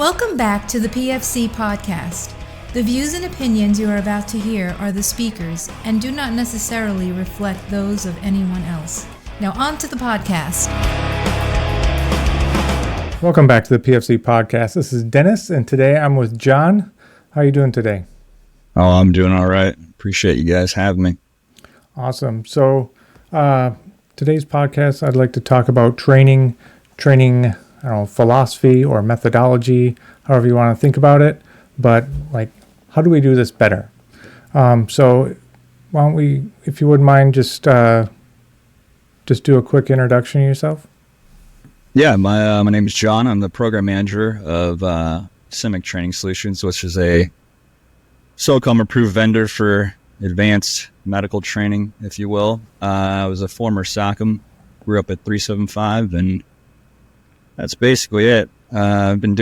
Welcome back to the PFC podcast. The views and opinions you are about to hear are the speakers and do not necessarily reflect those of anyone else. Now on to the podcast. Welcome back to the PFC podcast. This is Dennis, and today I'm with John. How are you doing today? Oh, I'm doing all right. Appreciate you guys having me. Awesome. So today's podcast, I'd like to talk about training, I don't know, philosophy or methodology, however you want to think about it. But like, how do we do this better? So why don't we, if you wouldn't mind, just do a quick introduction of yourself? Yeah, my name is John. I'm the program manager of CIMIC Training Solutions, which is a SOCOM approved vendor for advanced medical training, if you will. I was a former SOCOM, grew up at 375, and that's basically it. I've been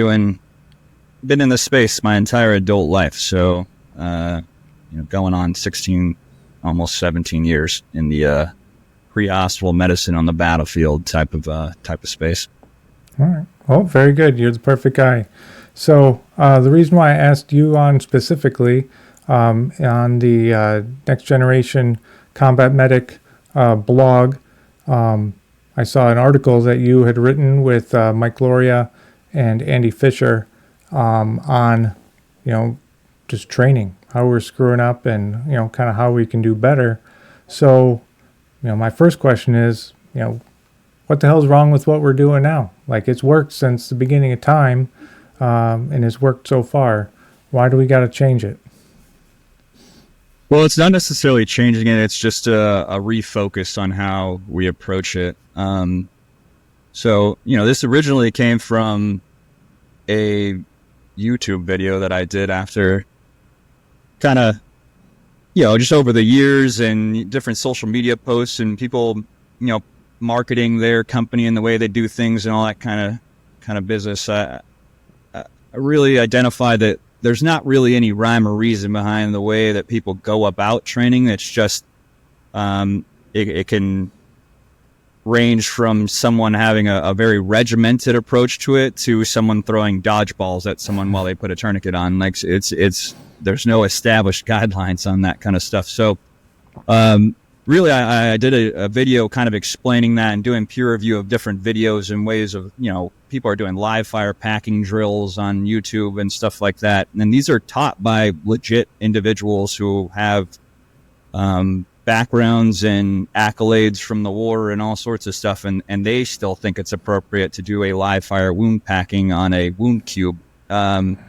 in this space my entire adult life, so going on 16, almost 17 years in the pre-hospital medicine on the battlefield type of space. All right. Well, very good. You're the perfect guy. So the reason why I asked you on specifically on the Next Generation Combat Medic blog, I saw an article that you had written with Mike Gloria and Andy Fisher on, just training, how we're screwing up and, kind of how we can do better. So, my first question is, what the hell's wrong with what we're doing now? Like, it's worked since the beginning of time, and it's worked so far. Why do we got to change it? Well, it's not necessarily changing it. It's just a refocus on how we approach it. So, this originally came from a YouTube video that I did after kind of, just over the years and different social media posts and people, marketing their company and the way they do things and all that kind of business. I really identified that there's not really any rhyme or reason behind the way that people go about training. It's just, it can range from someone having a very regimented approach to it to someone throwing dodgeballs at someone while they put a tourniquet on. Like there's no established guidelines on that kind of stuff. So, really, I did a video kind of explaining that and doing peer review of different videos and ways of, people are doing live fire packing drills on YouTube and stuff like that. And these are taught by legit individuals who have backgrounds and accolades from the war and all sorts of stuff. And they still think it's appropriate to do a live fire wound packing on a wound cube. And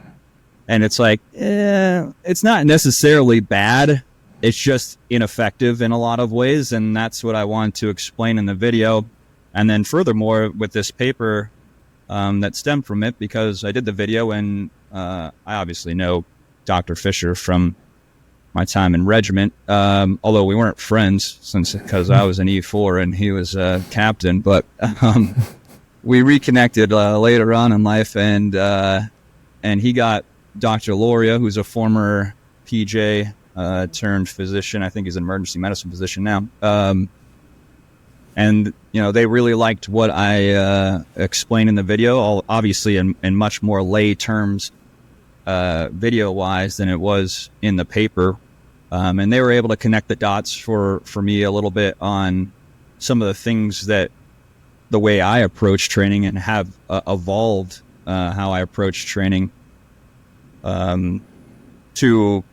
it's like, it's not necessarily bad. It's just ineffective in a lot of ways, and that's what I wanted to explain in the video. And then furthermore, with this paper that stemmed from it, because I did the video, and I obviously know Dr. Fisher from my time in regiment, although we weren't friends because I was an E4 and he was a captain. But we reconnected later on in life, and he got Dr. Loria, who's a former PJ turned physician. I think he's an emergency medicine physician now. And, they really liked what I explained in the video, obviously in much more lay terms video-wise than it was in the paper. And they were able to connect the dots for me a little bit on some of the things that the way I approach training and have evolved how I approach training to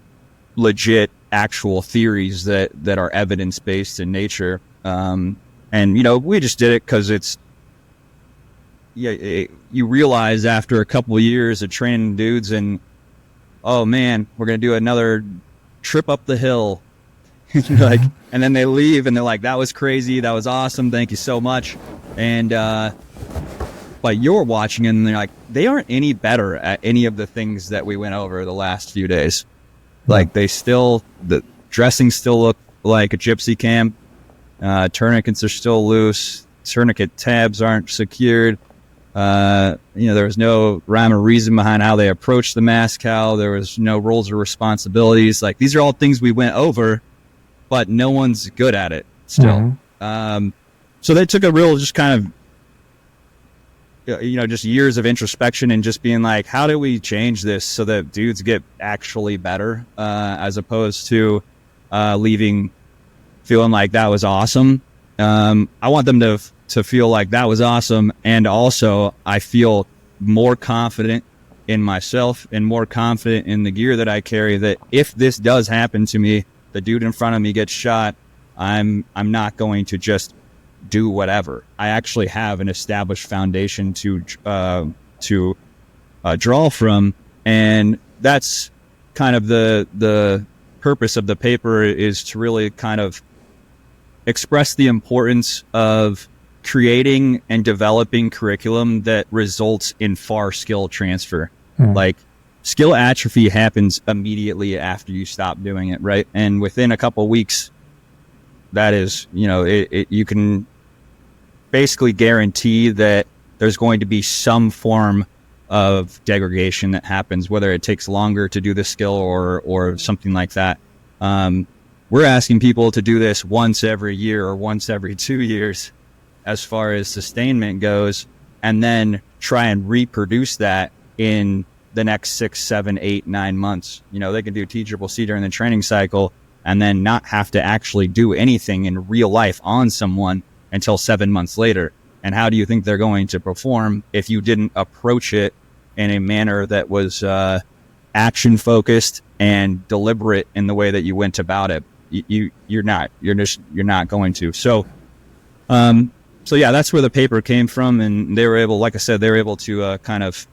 legit actual theories that are evidence-based in nature. And we just did it because you realize after a couple of years of training dudes and, oh man, we're going to do another trip up the hill. And then they leave and they're like, that was crazy. That was awesome. Thank you so much. And, but you're watching and they're like, they aren't any better at any of the things that we went over the last few days. Like the dressings still look like a gypsy camp. Tourniquets are still loose. Tourniquet tabs aren't secured. There was no rhyme or reason behind how they approached the MASCAL. There was no roles or responsibilities. Like, these are all things we went over, but no one's good at it still. Mm-hmm. So they took a real just kind of just years of introspection and just being like, how do we change this so that dudes get actually better, as opposed to leaving feeling like that was awesome. I want them to feel like that was awesome. And also I feel more confident in myself and more confident in the gear that I carry, that if this does happen to me, the dude in front of me gets shot, I'm not going to just do whatever. I actually have an established foundation to draw from. And that's kind of the purpose of the paper, is to really kind of express the importance of creating and developing curriculum that results in far skill transfer. Like, skill atrophy happens immediately after you stop doing it, right? And within a couple of weeks, that is, you can basically guarantee that there's going to be some form of degradation that happens, whether it takes longer to do the skill or something like that. We're asking people to do this once every year or once every 2 years as far as sustainment goes, and then try and reproduce that in the next 6, 7, 8, 9 months. They can do TCCC during the training cycle and then not have to actually do anything in real life on someone until 7 months later. And how do you think they're going to perform if you didn't approach it in a manner that was action focused and deliberate in the way that you went about it? You're not going to. So yeah, that's where the paper came from. And they were able, like I said, to kind of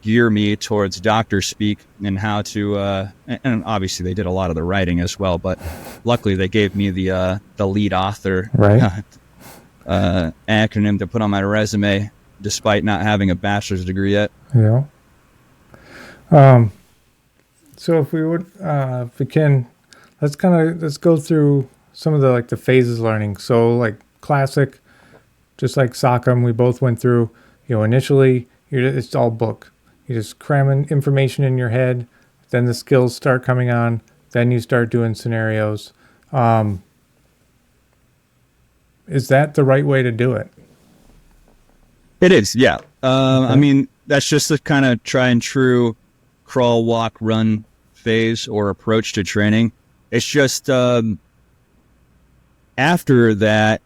gear me towards doctor speak and how to, and obviously they did a lot of the writing as well, but luckily they gave me the lead author acronym to put on my resume, despite not having a bachelor's degree yet. Yeah. So if we can, let's go through some of the phases learning. So like classic, just like SOCM, we both went through, initially it's all book. You're just cramming information in your head. Then the skills start coming on. Then you start doing scenarios. Is that the right way to do it? It is, yeah. Okay. I mean, that's just the kind of try and true crawl, walk, run phase or approach to training. It's just after that,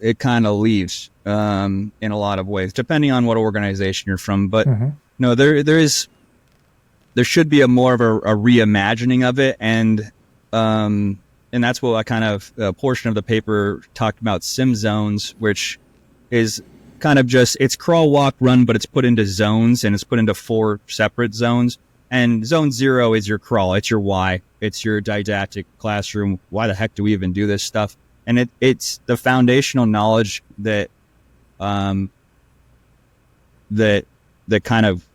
it kind of leaves in a lot of ways, depending on what organization you're from. But no, there should be a more of a reimagining of it, and that's what I kind of a portion of the paper talked about sim zones, which is kind of just, it's crawl, walk, run, but it's put into zones, and it's put into 4 separate zones. And zone 0 is your crawl. It's your why. It's your didactic classroom. Why the heck do we even do this stuff? And it's the foundational knowledge that that kind of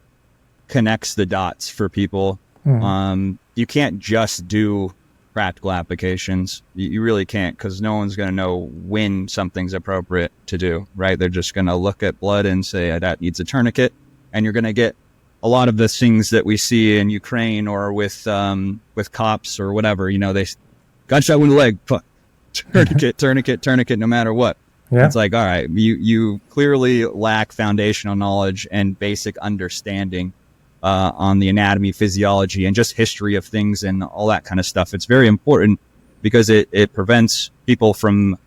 connects the dots for people. You can't just do practical applications. You really can't, because no one's going to know when something's appropriate to do, right? They're just going to look at blood and say, that needs a tourniquet. And you're going to get a lot of the things that we see in Ukraine or with cops or whatever, they gunshot wound in the leg, tourniquet, no matter what. Yeah. It's like, all right, you clearly lack foundational knowledge and basic understanding on the anatomy, physiology, and just history of things and all that kind of stuff. It's very important because it prevents people from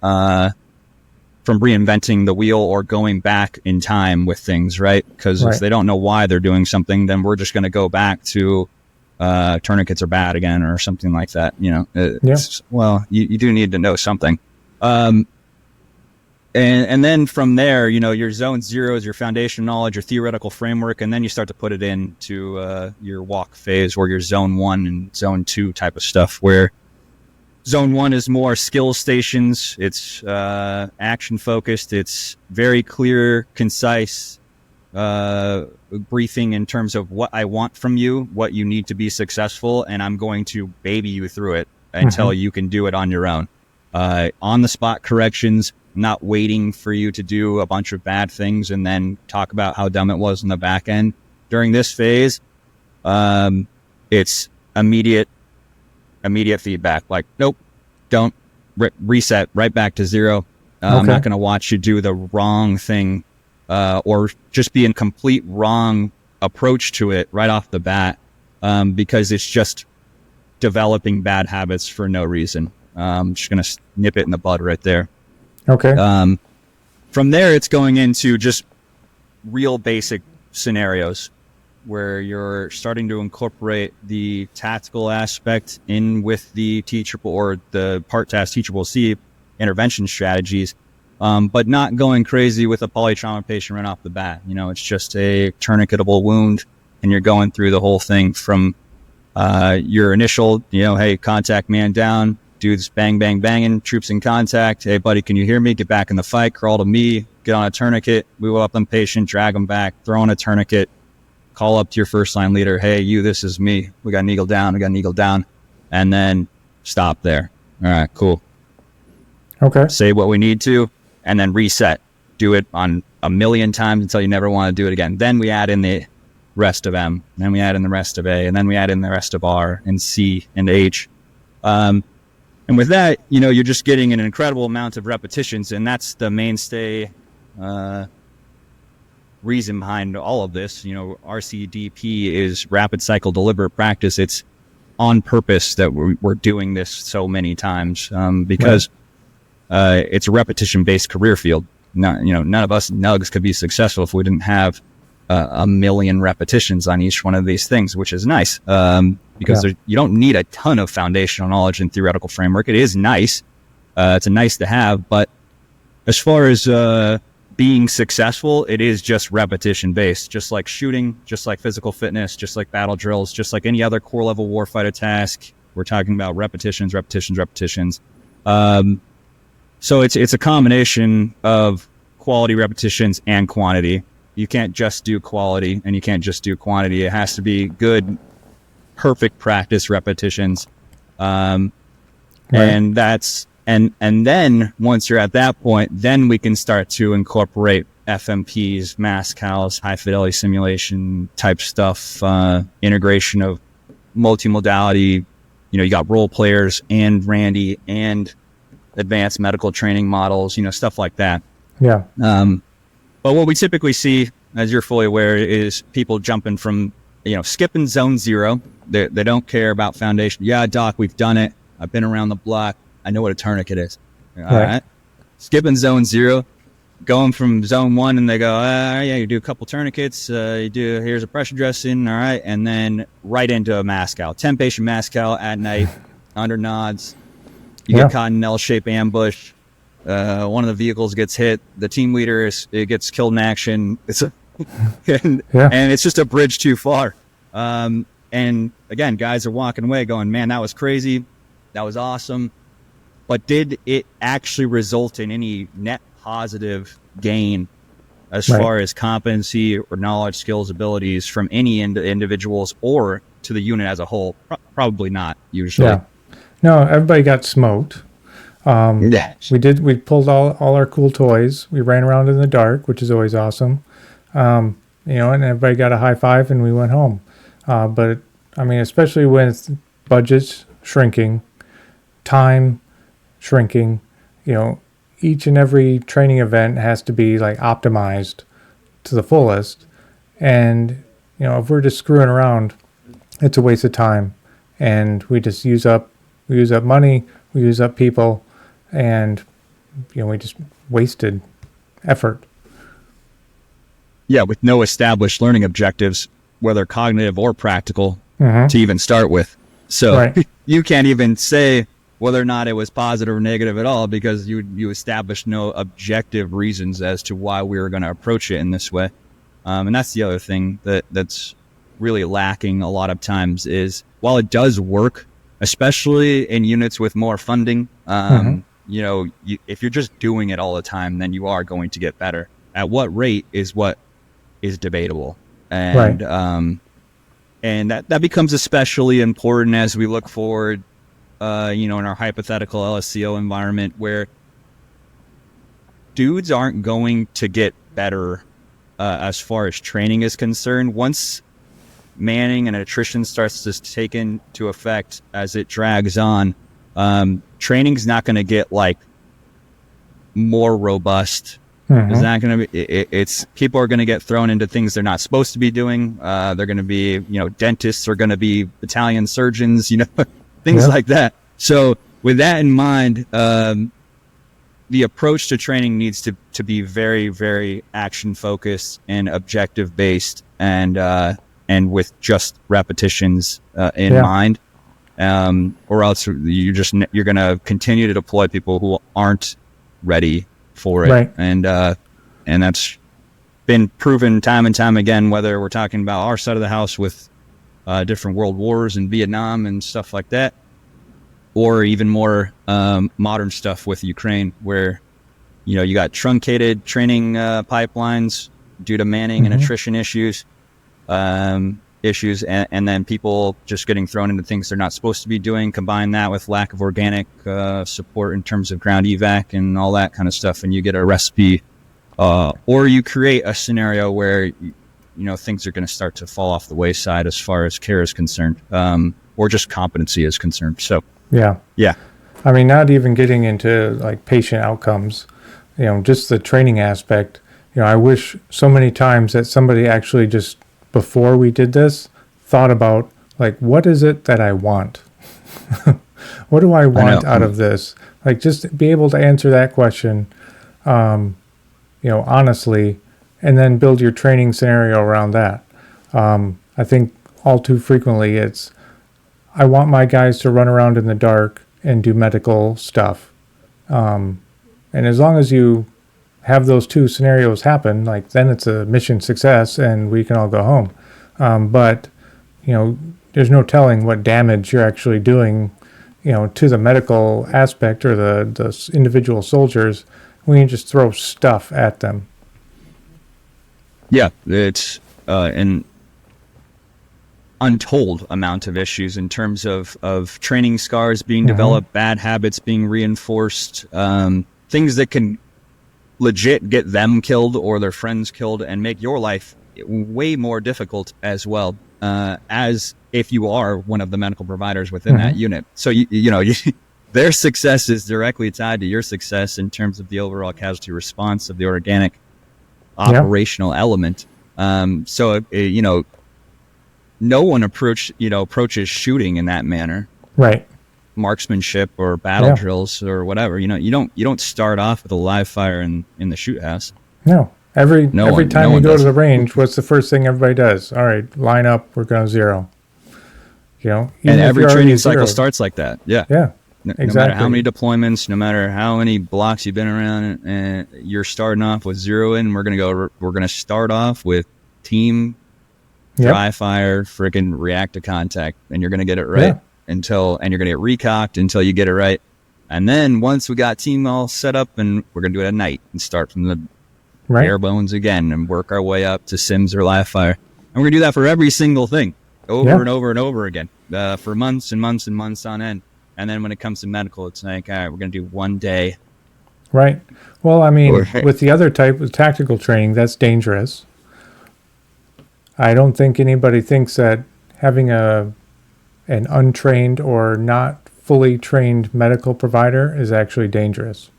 reinventing the wheel or going back in time with things, right? Because if they don't know why they're doing something, then we're just going to go back to tourniquets are bad again or something like that. Well, you do need to know something. And then from there, your zone 0 is your foundation knowledge, your theoretical framework, and then you start to put it into your walk phase or your zone 1 and zone 2 type of stuff, where zone 1 is more skill stations. It's action focused. It's very clear, concise briefing in terms of what I want from you, what you need to be successful, and I'm going to baby you through it until you can do it on your own. On the spot corrections, not waiting for you to do a bunch of bad things and then talk about how dumb it was in the back end. During this phase, it's immediate feedback. Like, nope, don't reset right back to 0. I'm not going to watch you do the wrong thing or just be in complete wrong approach to it right off the bat because it's just developing bad habits for no reason. I'm just going to nip it in the bud right there. Okay. From there, it's going into just real basic scenarios where you're starting to incorporate the tactical aspect in with the teachable or the part task teachable C intervention strategies, but not going crazy with a polytrauma patient right off the bat. It's just a tourniquetable wound, and you're going through the whole thing from your initial, hey, contact man down, dudes bang, bang, banging, troops in contact. Hey, buddy, can you hear me? Get back in the fight, crawl to me, get on a tourniquet, move up on patient, drag them back, throw on a tourniquet, call up to your first line leader. Hey, this is me. We got an eagle down. And then stop there. All right, cool. Okay. Say what we need to, and then reset. Do it on a million times until you never want to do it again. Then we add in the rest of M, then we add in the rest of A, and then we add in the rest of R and C and H. And with that, you're just getting an incredible amount of repetitions, and that's the mainstay reason behind all of this. RCDP is rapid cycle deliberate practice. It's on purpose that we're doing this so many times because it's a repetition-based career field. None of us nugs could be successful if we didn't have a million repetitions on each one of these things, which is nice because you don't need a ton of foundational knowledge and theoretical framework. It is nice. It's a nice to have, but as far as being successful, it is just repetition based, just like shooting, just like physical fitness, just like battle drills, just like any other core level warfighter task. We're talking about repetitions. So it's a combination of quality repetitions and quantity. You can't just do quality and you can't just do quantity. It has to be good, perfect practice repetitions. And that's, and then once you're at that point, then we can start to incorporate FMPs, MASCALs, high fidelity simulation type stuff, integration of multimodality. You got role players and Randy and advanced medical training models, stuff like that. Yeah. But what we typically see, as you're fully aware, is people jumping from, skipping zone 0. They don't care about foundation. Yeah, doc, we've done it. I've been around the block. I know what a tourniquet is. All right. Skipping zone 0, going from zone 1, and they go, yeah, you do a couple tourniquets. Here's a pressure dressing. All right. And then right into a MASCAL, 10 patient MASCAL at night, under nods. You get caught in an L-shaped ambush. One of the vehicles gets hit. The team leader gets killed in action. And it's just a bridge too far. And again, guys are walking away going, man, that was crazy. That was awesome. But did it actually result in any net positive gain as far as competency or knowledge, skills, abilities from any individuals or to the unit as a whole? Probably not, usually. Yeah. No, everybody got smoked. We pulled all our cool toys. We ran around in the dark, which is always awesome. And everybody got a high five and we went home. But I mean, especially with budgets shrinking, time shrinking, each and every training event has to be like optimized to the fullest. And, if we're just screwing around, it's a waste of time. And we just use up money, we use up people, and we just wasted effort. Yeah, with no established learning objectives, whether cognitive or practical, to even start with. So you can't even say whether or not it was positive or negative at all because you established no objective reasons as to why we were going to approach it in this way. And that's the other thing that's really lacking a lot of times is while it does work, especially in units with more funding, if you're just doing it all the time, then you are going to get better. At what rate is what is debatable. And and that becomes especially important as we look forward, in our hypothetical LSCO environment where dudes aren't going to get better as far as training is concerned. Once manning and attrition starts to take into effect as it drags on, training's not going to get like more robust. Is that going to be, it's people are going to get thrown into things they're not supposed to be doing. They're going to be, dentists are going to be battalion surgeons, things like that. So with that in mind, the approach to training needs to be very, very action focused and objective based, and with just repetitions in mind, or else you're going to continue to deploy people who aren't ready for it. Right. And that's been proven time and time again, whether we're talking about our side of the house with different world wars and Vietnam and stuff like that, or even more modern stuff with Ukraine, where you got truncated training pipelines due to manning and attrition issues, and then people just getting thrown into things they're not supposed to be doing. Combine that with lack of organic support in terms of ground evac and all that kind of stuff, and you get a recipe, or you create a scenario where things are going to start to fall off the wayside as far as care is concerned, or just competency is concerned. So yeah. I mean, not even getting into like patient outcomes, just the training aspect. I wish so many times that somebody actually just, before we did this, thought about like, what is it that I want? What do I want out of this? Like, just be able to answer that question, honestly, and then build your training scenario around that. I think all too frequently it's, I want my guys to run around in the dark and do medical stuff. And as long as you have those two scenarios happen, like, then it's a mission success and we can all go home. But, there's no telling what damage you're actually doing, to the medical aspect or the individual soldiers when you just throw stuff at them. Yeah, it's an untold amount of issues in terms of training scars being developed, bad habits being reinforced, things that can legit get them killed or their friends killed and make your life way more difficult as well, as if you are one of the medical providers within that unit. So their success is directly tied to your success in terms of the overall casualty response of the organic operational element. So no one approaches shooting in that manner, right? Marksmanship or battle drills or whatever. You don't start off with a live fire in the shoot house. No. Every time you go to the range, what's the first thing everybody does? All right, line up. We're going 0. And every training cycle starts like that. Yeah. Exactly. No matter how many deployments, no matter how many blocks you've been around, and you're starting off with 0 in. We're gonna start off with team dry fire, freaking react to contact, and you're gonna get it right and you're gonna get recocked until you get it right. And then once we got team all set up, and we're gonna do it at night and start from the bare bones again and work our way up to sims or live fire. And we're gonna do that for every single thing over and over and over again, for months and months and months on end. And then when it comes to medical, it's like, all right, we're going to do one day. Right. Well, I mean, with the other type of tactical training, that's dangerous. I don't think anybody thinks that having an untrained or not fully trained medical provider is actually dangerous.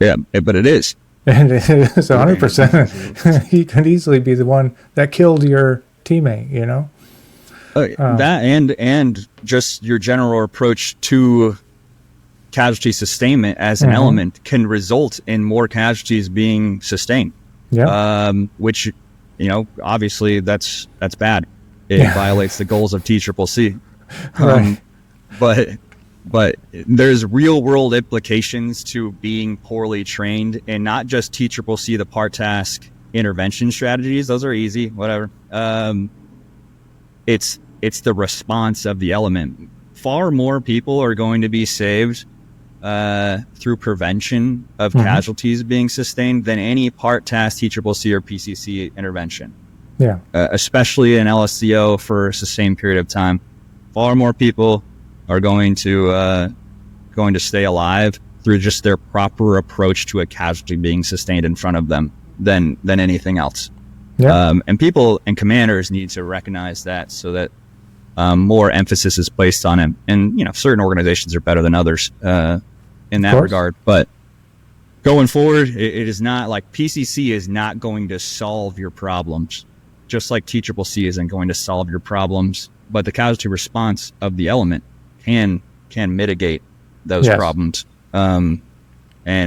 Yeah, but it is. And it is 100%. He could easily be the one that killed your teammate, that and just your general approach to casualty sustainment as an element can result in more casualties being sustained. Which, obviously that's bad. It violates the goals of TCCC. But there's real world implications to being poorly trained, and not just TCCC, the part task intervention strategies. Those are easy, whatever. It's the response of the element. Far more people are going to be saved through prevention of casualties being sustained than any part task TCCC or PCC intervention. Especially in LSCO for a sustained period of time. Far more people are going to stay alive through just their proper approach to a casualty being sustained in front of them than anything else. And people and commanders need to recognize that, so that more emphasis is placed on it. And certain organizations are better than others. in that regard. But going forward, it is not like PCC is not going to solve your problems, just like Teachable C isn't going to solve your problems. But the causality response of the element can mitigate those problems. And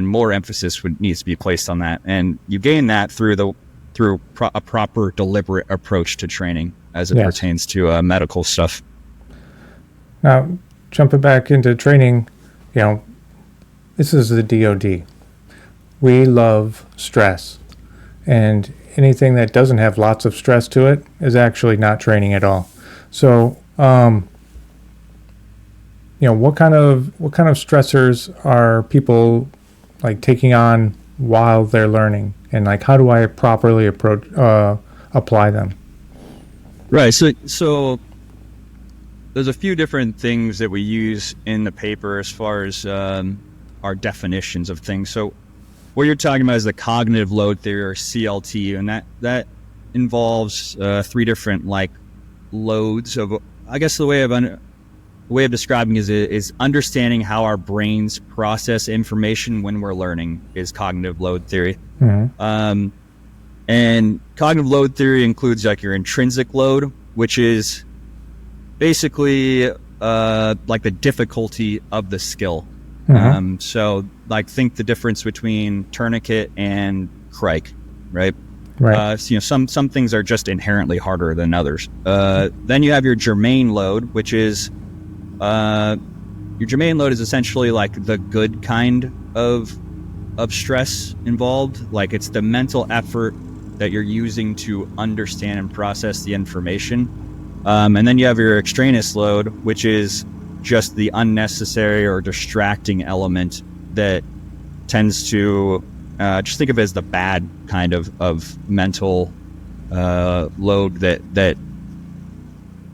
more emphasis needs to be placed on that. And you gain that through a proper, deliberate approach to training as it pertains to medical stuff. Now, jumping back into training, this is the DoD. We love stress. And anything that doesn't have lots of stress to it is actually not training at all. So, what kind of stressors are people like taking on while they're learning, and like how do I properly apply them? Right. So there's a few different things that we use in the paper as far as our definitions of things. So what you're talking about is the cognitive load theory, or CLT, and that involves three different like loads of. I guess the way of describing is understanding how our brains process information when we're learning is cognitive load theory. Mm-hmm. And cognitive load theory includes like your intrinsic load, which is basically like the difficulty of the skill. Mm-hmm. So like think the difference between tourniquet and crike, right? Right. Some things are just inherently harder than others. Then you have your germane load, which is your germane load is essentially like the good kind of stress involved. Like it's the mental effort that you're using to understand and process the information. And then you have your extraneous load, which is just the unnecessary or distracting element that tends to just think of it as the bad kind of mental load that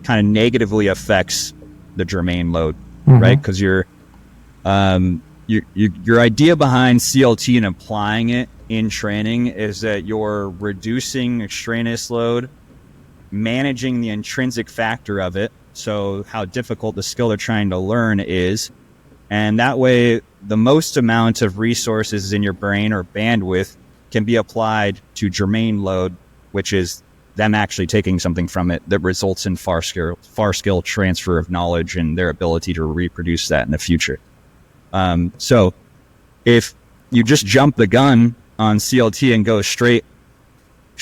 kind of negatively affects the germane load, mm-hmm. right? Because your idea behind CLT and applying it in training is that you're reducing extraneous load, managing the intrinsic factor of it, so how difficult the skill they're trying to learn is, and that way the most amount of resources in your brain or bandwidth can be applied to germane load, which is them actually taking something from it that results in far scale transfer of knowledge and their ability to reproduce that in the future. So if you just jump the gun on CLT and go straight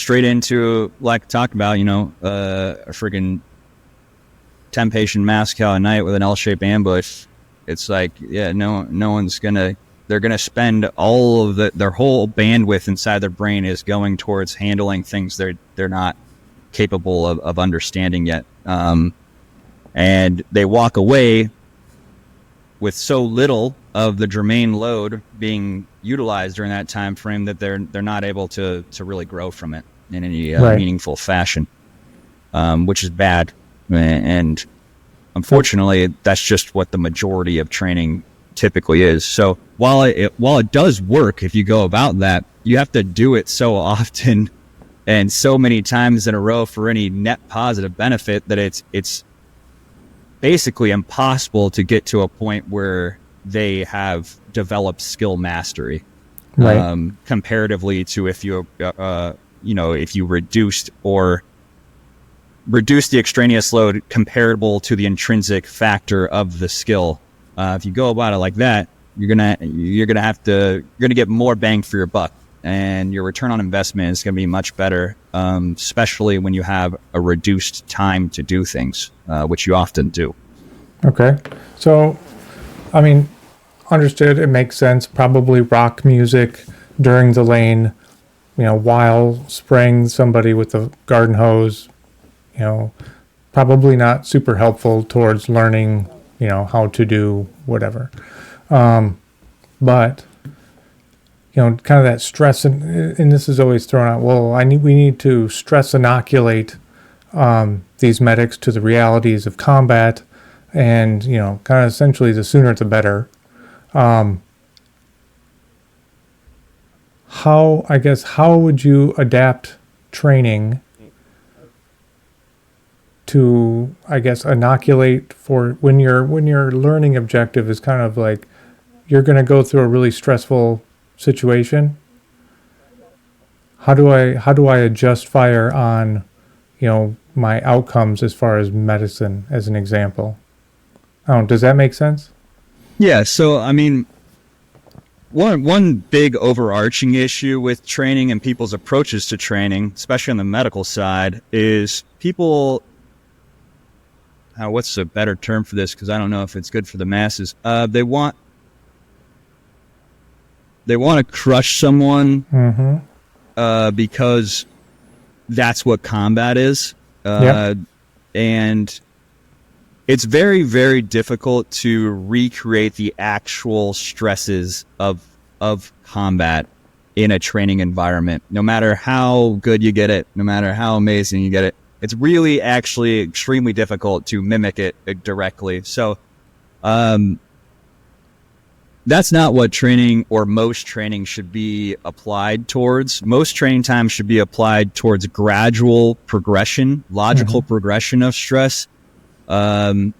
into, like talked about, a friggin' 10 patient mass cow a night with an L-shaped ambush, it's like, no one's they're gonna spend all of their whole bandwidth inside their brain is going towards handling things they're not capable of understanding yet, and they walk away with so little of the germane load being utilized during that time frame that they're not able to really grow from it in any meaningful fashion, which is bad. And unfortunately, that's just what the majority of training typically is. So while it does work, if you go about that, you have to do it so often and so many times in a row for any net positive benefit that it's basically impossible to get to a point where they have developed skill mastery, right? Comparatively to if you reduced the extraneous load comparable to the intrinsic factor of the skill. If you go about it like that, you're gonna get more bang for your buck, and your return on investment is gonna be much better, especially when you have a reduced time to do things, which you often do. Okay, so I mean, understood. It makes sense. Probably rock music during the lane, while spraying somebody with a garden hose. Probably not super helpful towards learning, how to do whatever. But, kind of that stress, and this is always thrown out, we need to stress inoculate these medics to the realities of combat, and, kind of essentially the sooner the better. How would you adapt training to, inoculate for when your learning objective is kind of like you're going to go through a really stressful situation. How do I adjust fire on, my outcomes as far as medicine, as an example? Does that make sense? Yeah. So, I mean, one big overarching issue with training and people's approaches to training, especially on the medical side, is people, what's a better term for this? Because I don't know if it's good for the masses. They want to crush someone because that's what combat is. And it's very, very difficult to recreate the actual stresses of combat in a training environment. No matter how good you get it, no matter how amazing you get it, it's really actually extremely difficult to mimic it directly. So that's not what training, or most training, should be applied towards. Most training time should be applied towards gradual progression, logical progression of stress. And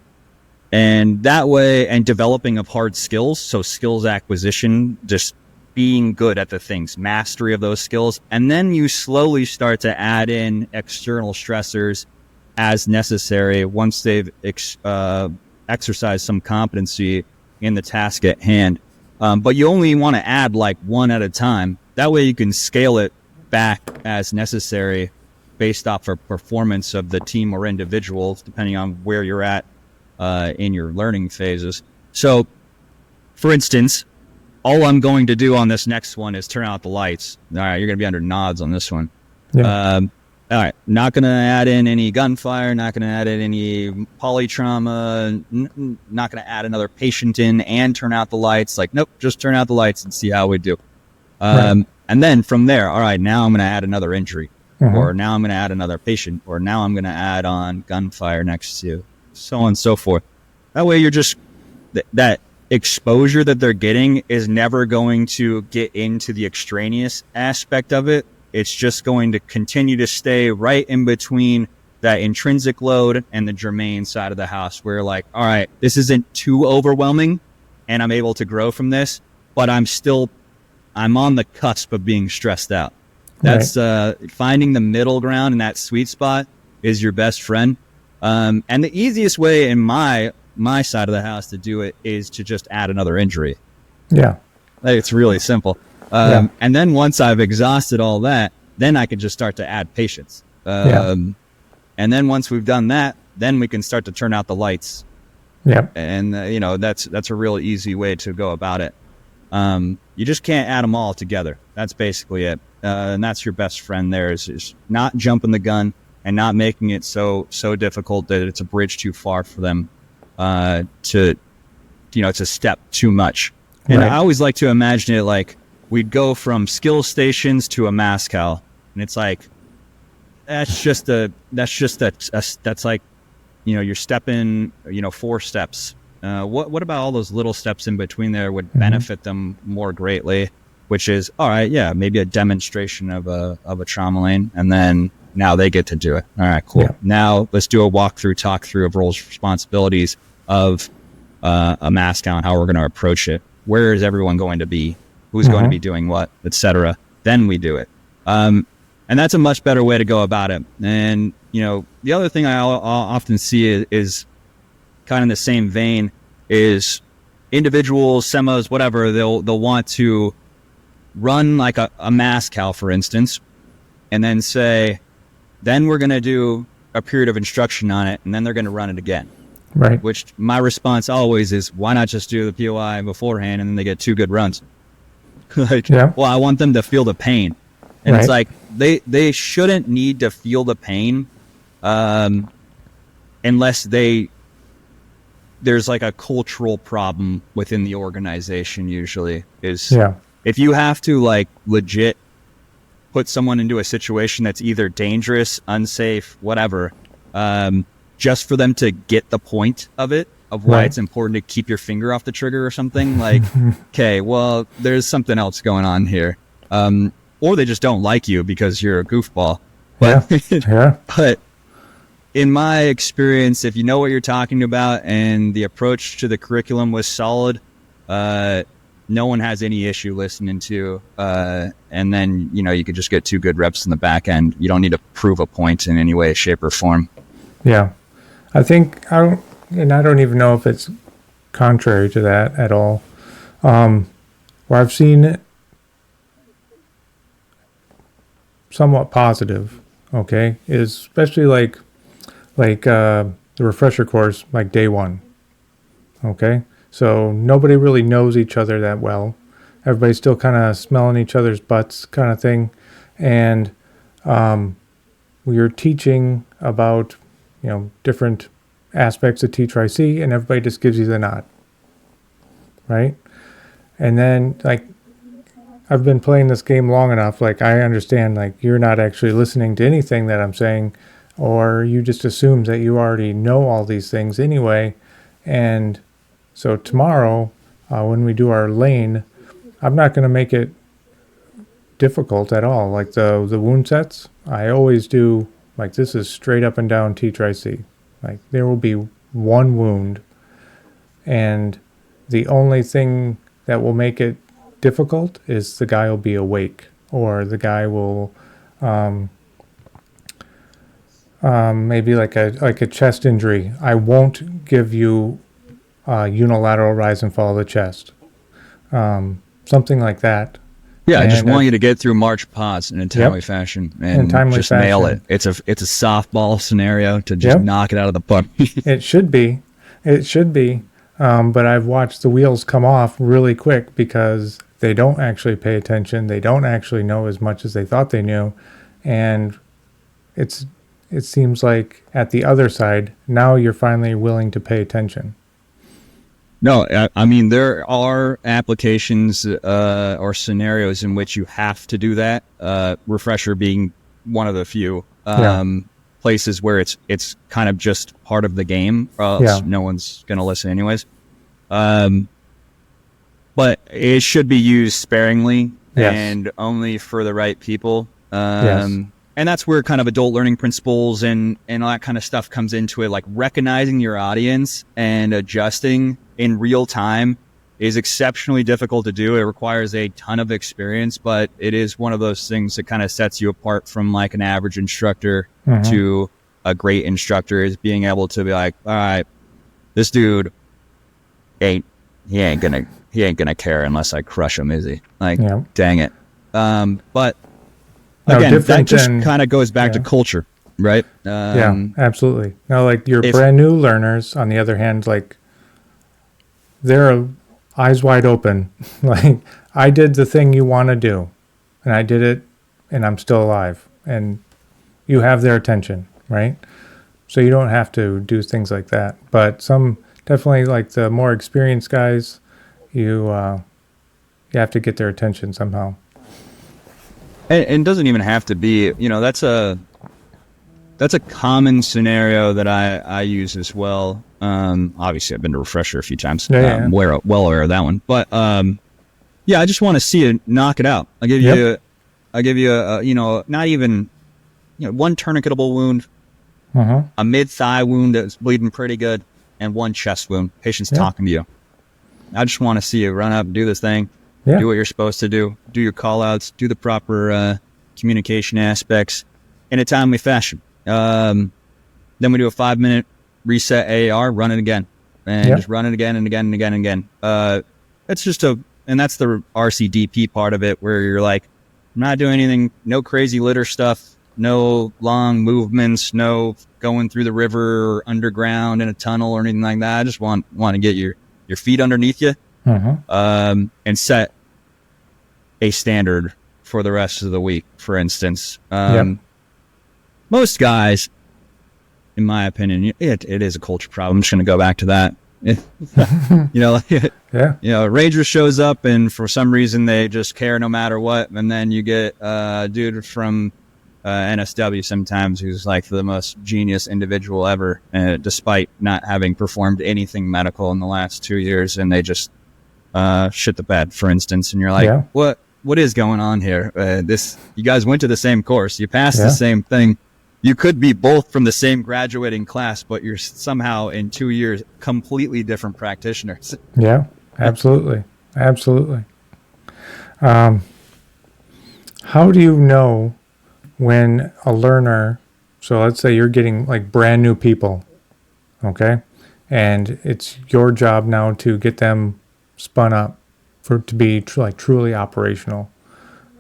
that way, and developing of hard skills. So skills acquisition, just being good at the things, mastery of those skills. And then you slowly start to add in external stressors as necessary once they've exercised some competency in the task at hand. But you only want to add like one at a time. That way you can scale it back as necessary based off of performance of the team or individuals, depending on where you're at in your learning phases. So, for instance, all I'm going to do on this next one is turn out the lights. All right, you're going to be under nods on this one. Yeah. All right, not going to add in any gunfire, not going to add in any polytrauma, not going to add another patient in and turn out the lights. Like, nope, just turn out the lights and see how we do. And then from there, all right, now I'm going to add another injury, or now I'm going to add another patient, or now I'm going to add on gunfire next to you, so on and so forth. That way you're just, that exposure that they're getting is never going to get into the extraneous aspect of it. It's just going to continue to stay right in between that intrinsic load and the germane side of the house, where like, all right, this isn't too overwhelming and I'm able to grow from this, but I'm on the cusp of being stressed out. That's finding the middle ground, and that sweet spot is your best friend. And the easiest way in my side of the house to do it is to just add another injury. Yeah. Like, it's really simple. And then once I've exhausted all that, then I can just start to add patience. And then once we've done that, then we can start to turn out the lights. Yeah. And, that's a real easy way to go about it. You just can't add them all together. That's basically it. And that's your best friend there, is not jumping the gun and not making it so difficult that it's a bridge too far for them to step too much. And I always like to imagine it like we'd go from skill stations to a mascal, and it's like that's like, you're stepping 4 steps. What about all those little steps in between there would benefit them more greatly, which is, all right, yeah, maybe a demonstration of a trauma lane, and then now they get to do it. All right, cool. Yeah. Now let's do a talk through of roles, responsibilities of a mascal and how we're going to approach it. Where is everyone going to be? Who's going to be doing what, etc. Then we do it. And that's a much better way to go about it. And, the other thing I often see is kind of in the same vein is individuals, semis, whatever, they'll want to run like a mascal, for instance, and then say, then we're going to do a period of instruction on it, and then they're going to run it again. Right. Which my response always is, why not just do the POI beforehand and then they get 2 good runs? Well, I want them to feel the pain. And it's like, they shouldn't need to feel the pain unless there's like a cultural problem within the organization, usually. If you have to like legit put someone into a situation that's either dangerous, unsafe, whatever, just for them to get the point of it, of why it's important to keep your finger off the trigger or something, like, okay, well, there's something else going on here. Or they just don't like you because you're a goofball. But in my experience, if you know what you're talking about and the approach to the curriculum was solid, no one has any issue listening to, and then, you could just get 2 good reps in the back end. You don't need to prove a point in any way, shape, or form. Yeah. I think, I don't even know if it's contrary to that at all. Where I've seen it somewhat positive, okay, is especially like the refresher course, like day 1, okay? So nobody really knows each other that well. Everybody's still kind of smelling each other's butts kind of thing. And we are teaching about, different aspects of T-Tri-C, and everybody just gives you the nod, right? And then, like, I've been playing this game long enough, like, I understand, like, you're not actually listening to anything that I'm saying, or you just assume that you already know all these things anyway. And so tomorrow, when we do our lane, I'm not going to make it difficult at all. Like the wound sets, I always do, like, this is straight up and down T-Tri-C. Like, there will be 1 wound, and the only thing that will make it difficult is the guy will be awake, or the guy will maybe like a chest injury. I won't give you unilateral rise and fall of the chest, something like that. Yeah, I just want you to get through March pods in a timely fashion and just nail it. It's a softball scenario to just knock it out of the park. It should be. But I've watched the wheels come off really quick because they don't actually pay attention. They don't actually know as much as they thought they knew. And it seems like at the other side, now you're finally willing to pay attention. No, I mean, there are applications or scenarios in which you have to do that. Refresher being one of the few places where it's kind of just part of the game, or else no one's going to listen anyways. But it should be used sparingly and only for the right people. And that's where kind of adult learning principles and all that kind of stuff comes into it. Like, recognizing your audience and adjusting in real time is exceptionally difficult to do. It requires a ton of experience, but it is one of those things that kind of sets you apart from like an average instructor to a great instructor, is being able to be like, all right, this dude he ain't gonna care unless I crush him, is he? Like, dang it. But again, that just kind of goes back to culture, right? Absolutely. Now, like, your brand new learners, on the other hand, like, they're eyes wide open. Like, I did the thing you want to do, and I did it, and I'm still alive. And you have their attention, right? So you don't have to do things like that. But some, definitely, like the more experienced guys, you have to get their attention somehow. And it doesn't even have to be, that's a common scenario that I use as well. Obviously, I've been to Refresher a few times. Well aware of that one. But I just want to see you knock it out. I'll give you a not even, one tourniquetable wound, a mid thigh wound that's bleeding pretty good, and one chest wound. Patient's talking to you. I just want to see you run up and do this thing. Do what you're supposed to do your call outs, do the proper communication aspects in a timely fashion. Then we do a 5-minute reset AAR, run it again, and just run it again and again and again and again. That's the RCDP part of it, where you're like, I'm not doing anything, no crazy litter stuff, no long movements, no going through the river or underground in a tunnel or anything like that. I just want to get your feet underneath you, and set a standard for the rest of the week. For instance, most guys, in my opinion, it is a culture problem. I'm just going to go back to that. Ranger shows up and for some reason they just care no matter what, and then you get a dude from NSW sometimes who's like the most genius individual ever, despite not having performed anything medical in the last 2 years, and they just shit the bed, for instance, and you're like, what is going on here? You guys went to the same course, you passed the same thing. You could be both from the same graduating class, but you're somehow in 2 years completely different practitioners. Yeah, absolutely. Absolutely. How do you know when a learner, so let's say you're getting like brand new people, okay? And it's your job now to get them spun up to be truly operational.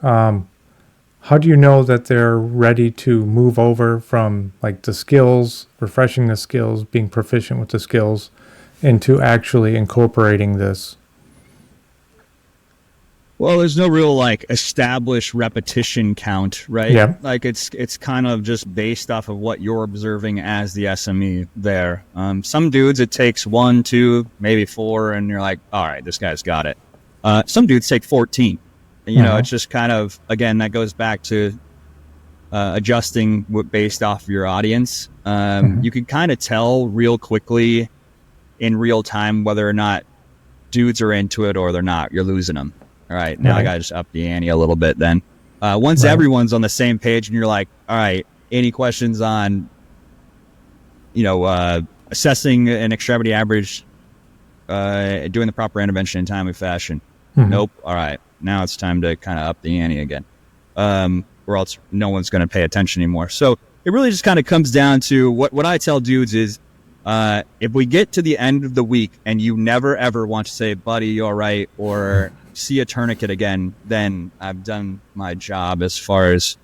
How do you know that they're ready to move over from like the skills, refreshing the skills, being proficient with the skills, into actually incorporating this? Well, there's no real like established repetition count, right? Yeah. Like it's kind of just based off of what you're observing as the SME there. Some dudes it takes 1, 2, maybe 4, and you're like, all right, this guy's got it. Some dudes take 14. You know, it's just kind of, again, that goes back to adjusting based off of your audience. You can kind of tell real quickly in real time whether or not dudes are into it or they're not. You're losing them. All right, now I got to just up the ante a little bit then. Once everyone's on the same page and you're like, all right, any questions on, assessing an extremity average, doing the proper intervention in timely fashion? Nope. All right, now it's time to kind of up the ante again, or else no one's going to pay attention anymore. So it really just kind of comes down to what I tell dudes is, if we get to the end of the week and you never ever want to say, buddy, you all right, or see a tourniquet again, then I've done my job as far as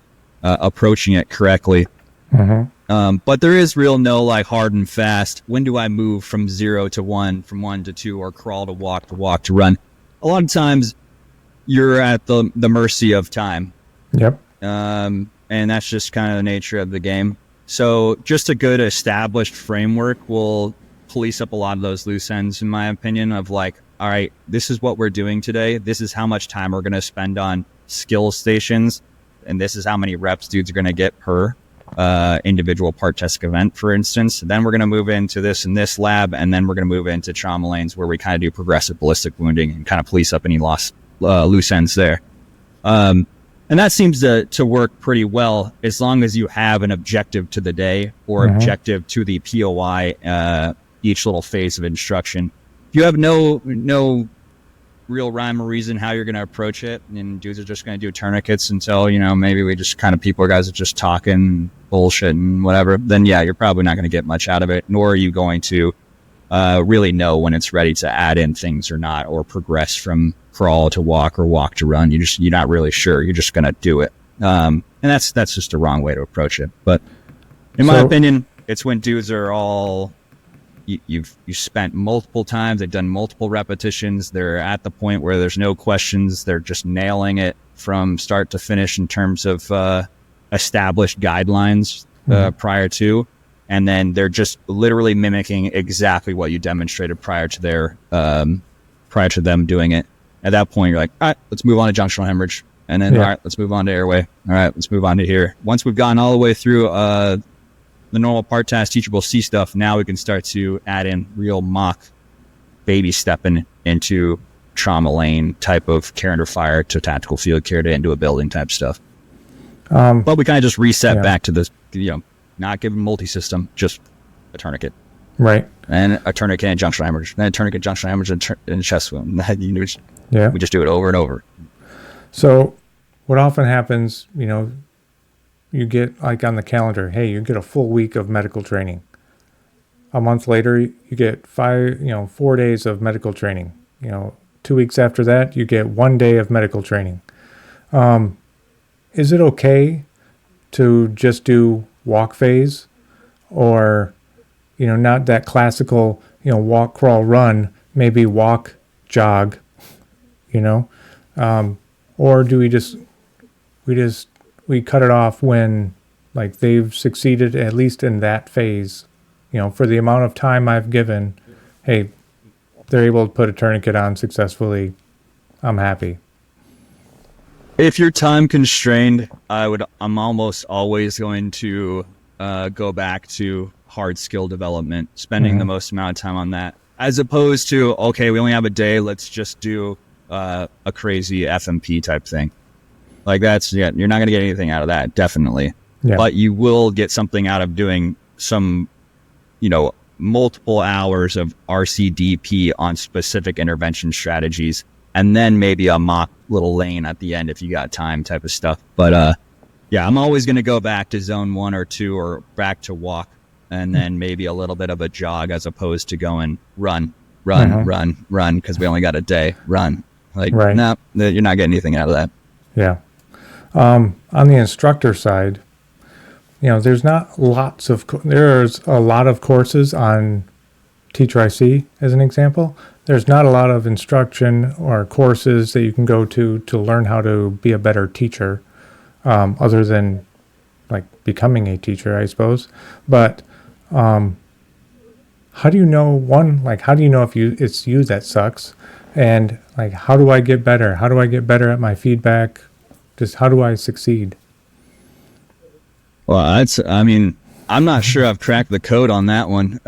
approaching it correctly. But there is real no like hard and fast, when do I move from 0 to 1, from 1 to 2, or crawl to walk to run? A lot of times you're at the mercy of time. Yep. And that's just kind of the nature of the game. So just a good established framework will police up a lot of those loose ends, in my opinion, of like, all right, this is what we're doing today. This is how much time we're going to spend on skill stations. And this is how many reps dudes are going to get per individual part test event, for instance. Then we're going to move into this and this lab. And then we're going to move into trauma lanes where we kind of do progressive ballistic wounding and kind of police up any loose ends there. And that seems to work pretty well as long as you have an objective to the day or objective to the POI, each little phase of instruction. If you have no real rhyme or reason how you're going to approach it, and dudes are just going to do tourniquets until, maybe we just kind of guys are just talking bullshit and whatever, then yeah, you're probably not going to get much out of it, nor are you going to really know when it's ready to add in things or not, or progress from crawl to walk or walk to run. You're not really sure. You're just going to do it. And that's just a wrong way to approach it. But in my opinion, it's when dudes are all, you spent multiple times, they've done multiple repetitions, they're at the point where there's no questions, they're just nailing it from start to finish in terms of established guidelines prior to, and then they're just literally mimicking exactly what you demonstrated prior to them doing it. At that point, you're like, all right, let's move on to junctional hemorrhage, and then all right, let's move on to airway. All right, let's move on to here. Once we've gotten all the way through the normal part task teachable C stuff, now we can start to add in real mock baby stepping into trauma lane type of care under fire to tactical field care to into a building type stuff. But we kind of just reset back to this, not giving multi-system, just a tourniquet. Right. And a tourniquet and junctional hemorrhage. Then a tourniquet, junctional hemorrhage, and chest wound. We just do it over and over. So what often happens, you get like on the calendar, hey, you get a full week of medical training. A month later, you get 4 days of medical training. 2 weeks after that, you get 1 day of medical training. Is it okay to just do walk phase, or, not that classical, walk, crawl, run, maybe walk, jog, or do we cut it off when like they've succeeded at least in that phase, for the amount of time I've given, hey, they're able to put a tourniquet on successfully, I'm happy. If you're time constrained, I'm almost always going to go back to hard skill development, spending the most amount of time on that, as opposed to, okay, we only have a day, let's just do a crazy FMP type thing. Like you're not going to get anything out of that, definitely. Yeah. But you will get something out of doing some, multiple hours of RCDP on specific intervention strategies and then maybe a mock little lane at the end if you got time type of stuff. But yeah, I'm always going to go back to zone 1 or 2 or back to walk, and then maybe a little bit of a jog as opposed to going run, because we only got a day, run. Like, Right. no, you're not getting anything out of that. Yeah. On the instructor side, there's not lots of, there's a lot of courses on Teacher IC as an example. There's not a lot of instruction or courses that you can go to learn how to be a better teacher, other than like becoming a teacher, I suppose. But how do you know, how do you know if it's you that sucks? And like, how do I get better? How do I get better at my feedback? Just how do I succeed? Well, I'm not sure I've cracked the code on that one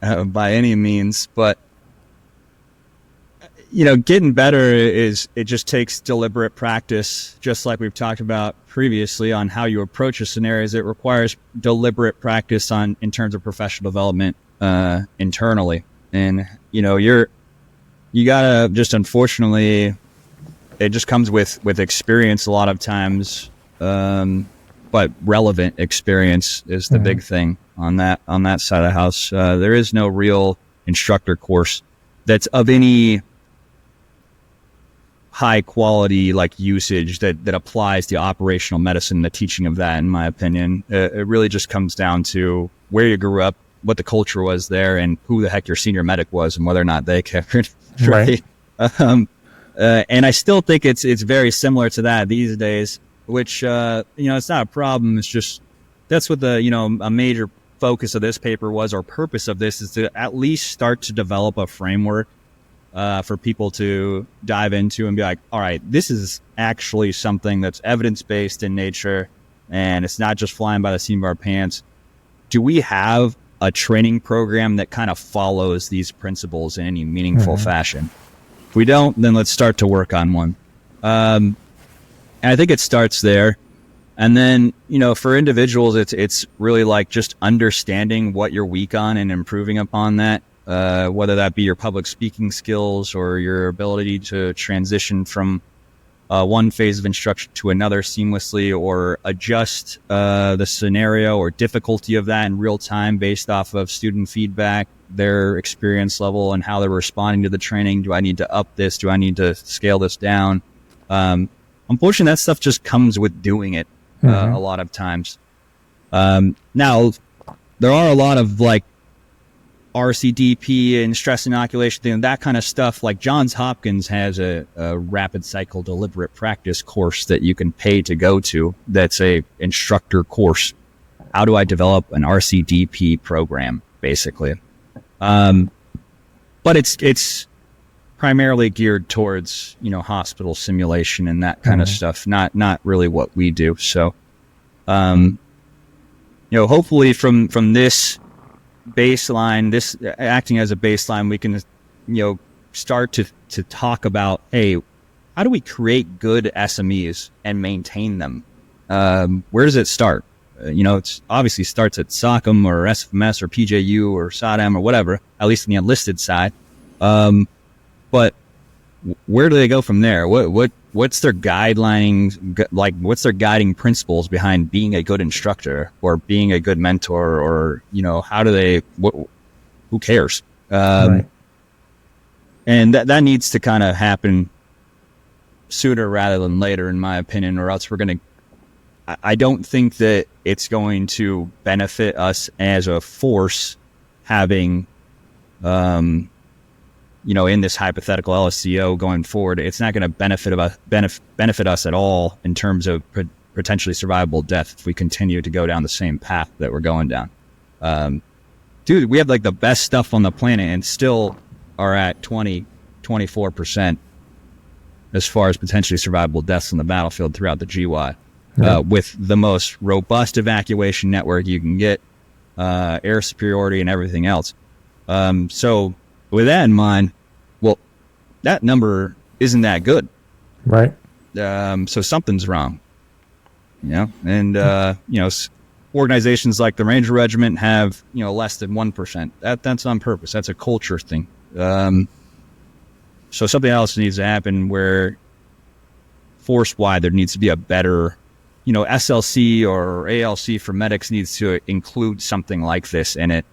by any means, but getting better it just takes deliberate practice, just like we've talked about previously on how you approach a scenarios. It requires deliberate practice in terms of professional development internally, and you gotta just, unfortunately, it just comes with experience a lot of times, but relevant experience is the big thing on that side of the house. There is no real instructor course that's of any high quality like usage that applies to operational medicine, the teaching of that, in my opinion. It really just comes down to where you grew up, what the culture was there, and who the heck your senior medic was, and whether or not they cared. Right. And I still think it's very similar to that these days, which it's not a problem. It's just that's what a major focus of this paper was, or purpose of this, is to at least start to develop a framework for people to dive into and be like, all right, this is actually something that's evidence-based in nature, and it's not just flying by the seat of our pants. Do we have a training program that kind of follows these principles in any meaningful fashion? If we don't, then let's start to work on one. And I think it starts there. And then, for individuals, it's really like just understanding what you're weak on and improving upon that. Whether that be your public speaking skills or your ability to transition from one phase of instruction to another seamlessly, or adjust the scenario or difficulty of that in real time based off of student feedback, their experience level, and how they're responding to the training. Do I need to up this? Do I need to scale this down? Unfortunately, that stuff just comes with doing it a lot of times. Now, there are a lot of like RCDP and stress inoculation thing, that kind of stuff. Like Johns Hopkins has a rapid cycle deliberate practice course that you can pay to go to. That's a instructor course. How do I develop an RCDP program, basically? But it's primarily geared towards hospital simulation and that kind of stuff. Not really what we do. So, hopefully from this baseline, this acting as a baseline, we can start to talk about, hey, how do we create good SMEs and maintain them? Where does it start? It's obviously starts at SOCM or SFMS or PJU or SODM or whatever, at least on the enlisted side. But where do they go from there? What's their guidelines, like what's their guiding principles behind being a good instructor or being a good mentor, or how do they, who cares? Right. And that needs to kind of happen sooner rather than later, in my opinion, or else I don't think that it's going to benefit us as a force having in this hypothetical LSCO going forward. It's not going to benefit us at all in terms of potentially survivable death if we continue to go down the same path that we're going down. Dude, we have like the best stuff on the planet and still are at 24% as far as potentially survivable deaths on the battlefield throughout the GY. With the most robust evacuation network you can get, air superiority and everything else. So with that in mind, well, that number isn't that good. Right. So something's wrong. And organizations like the Ranger Regiment have, less than 1%. That's on purpose. That's a culture thing. So something else needs to happen where force-wide there needs to be a better, SLC or ALC for medics needs to include something like this in it.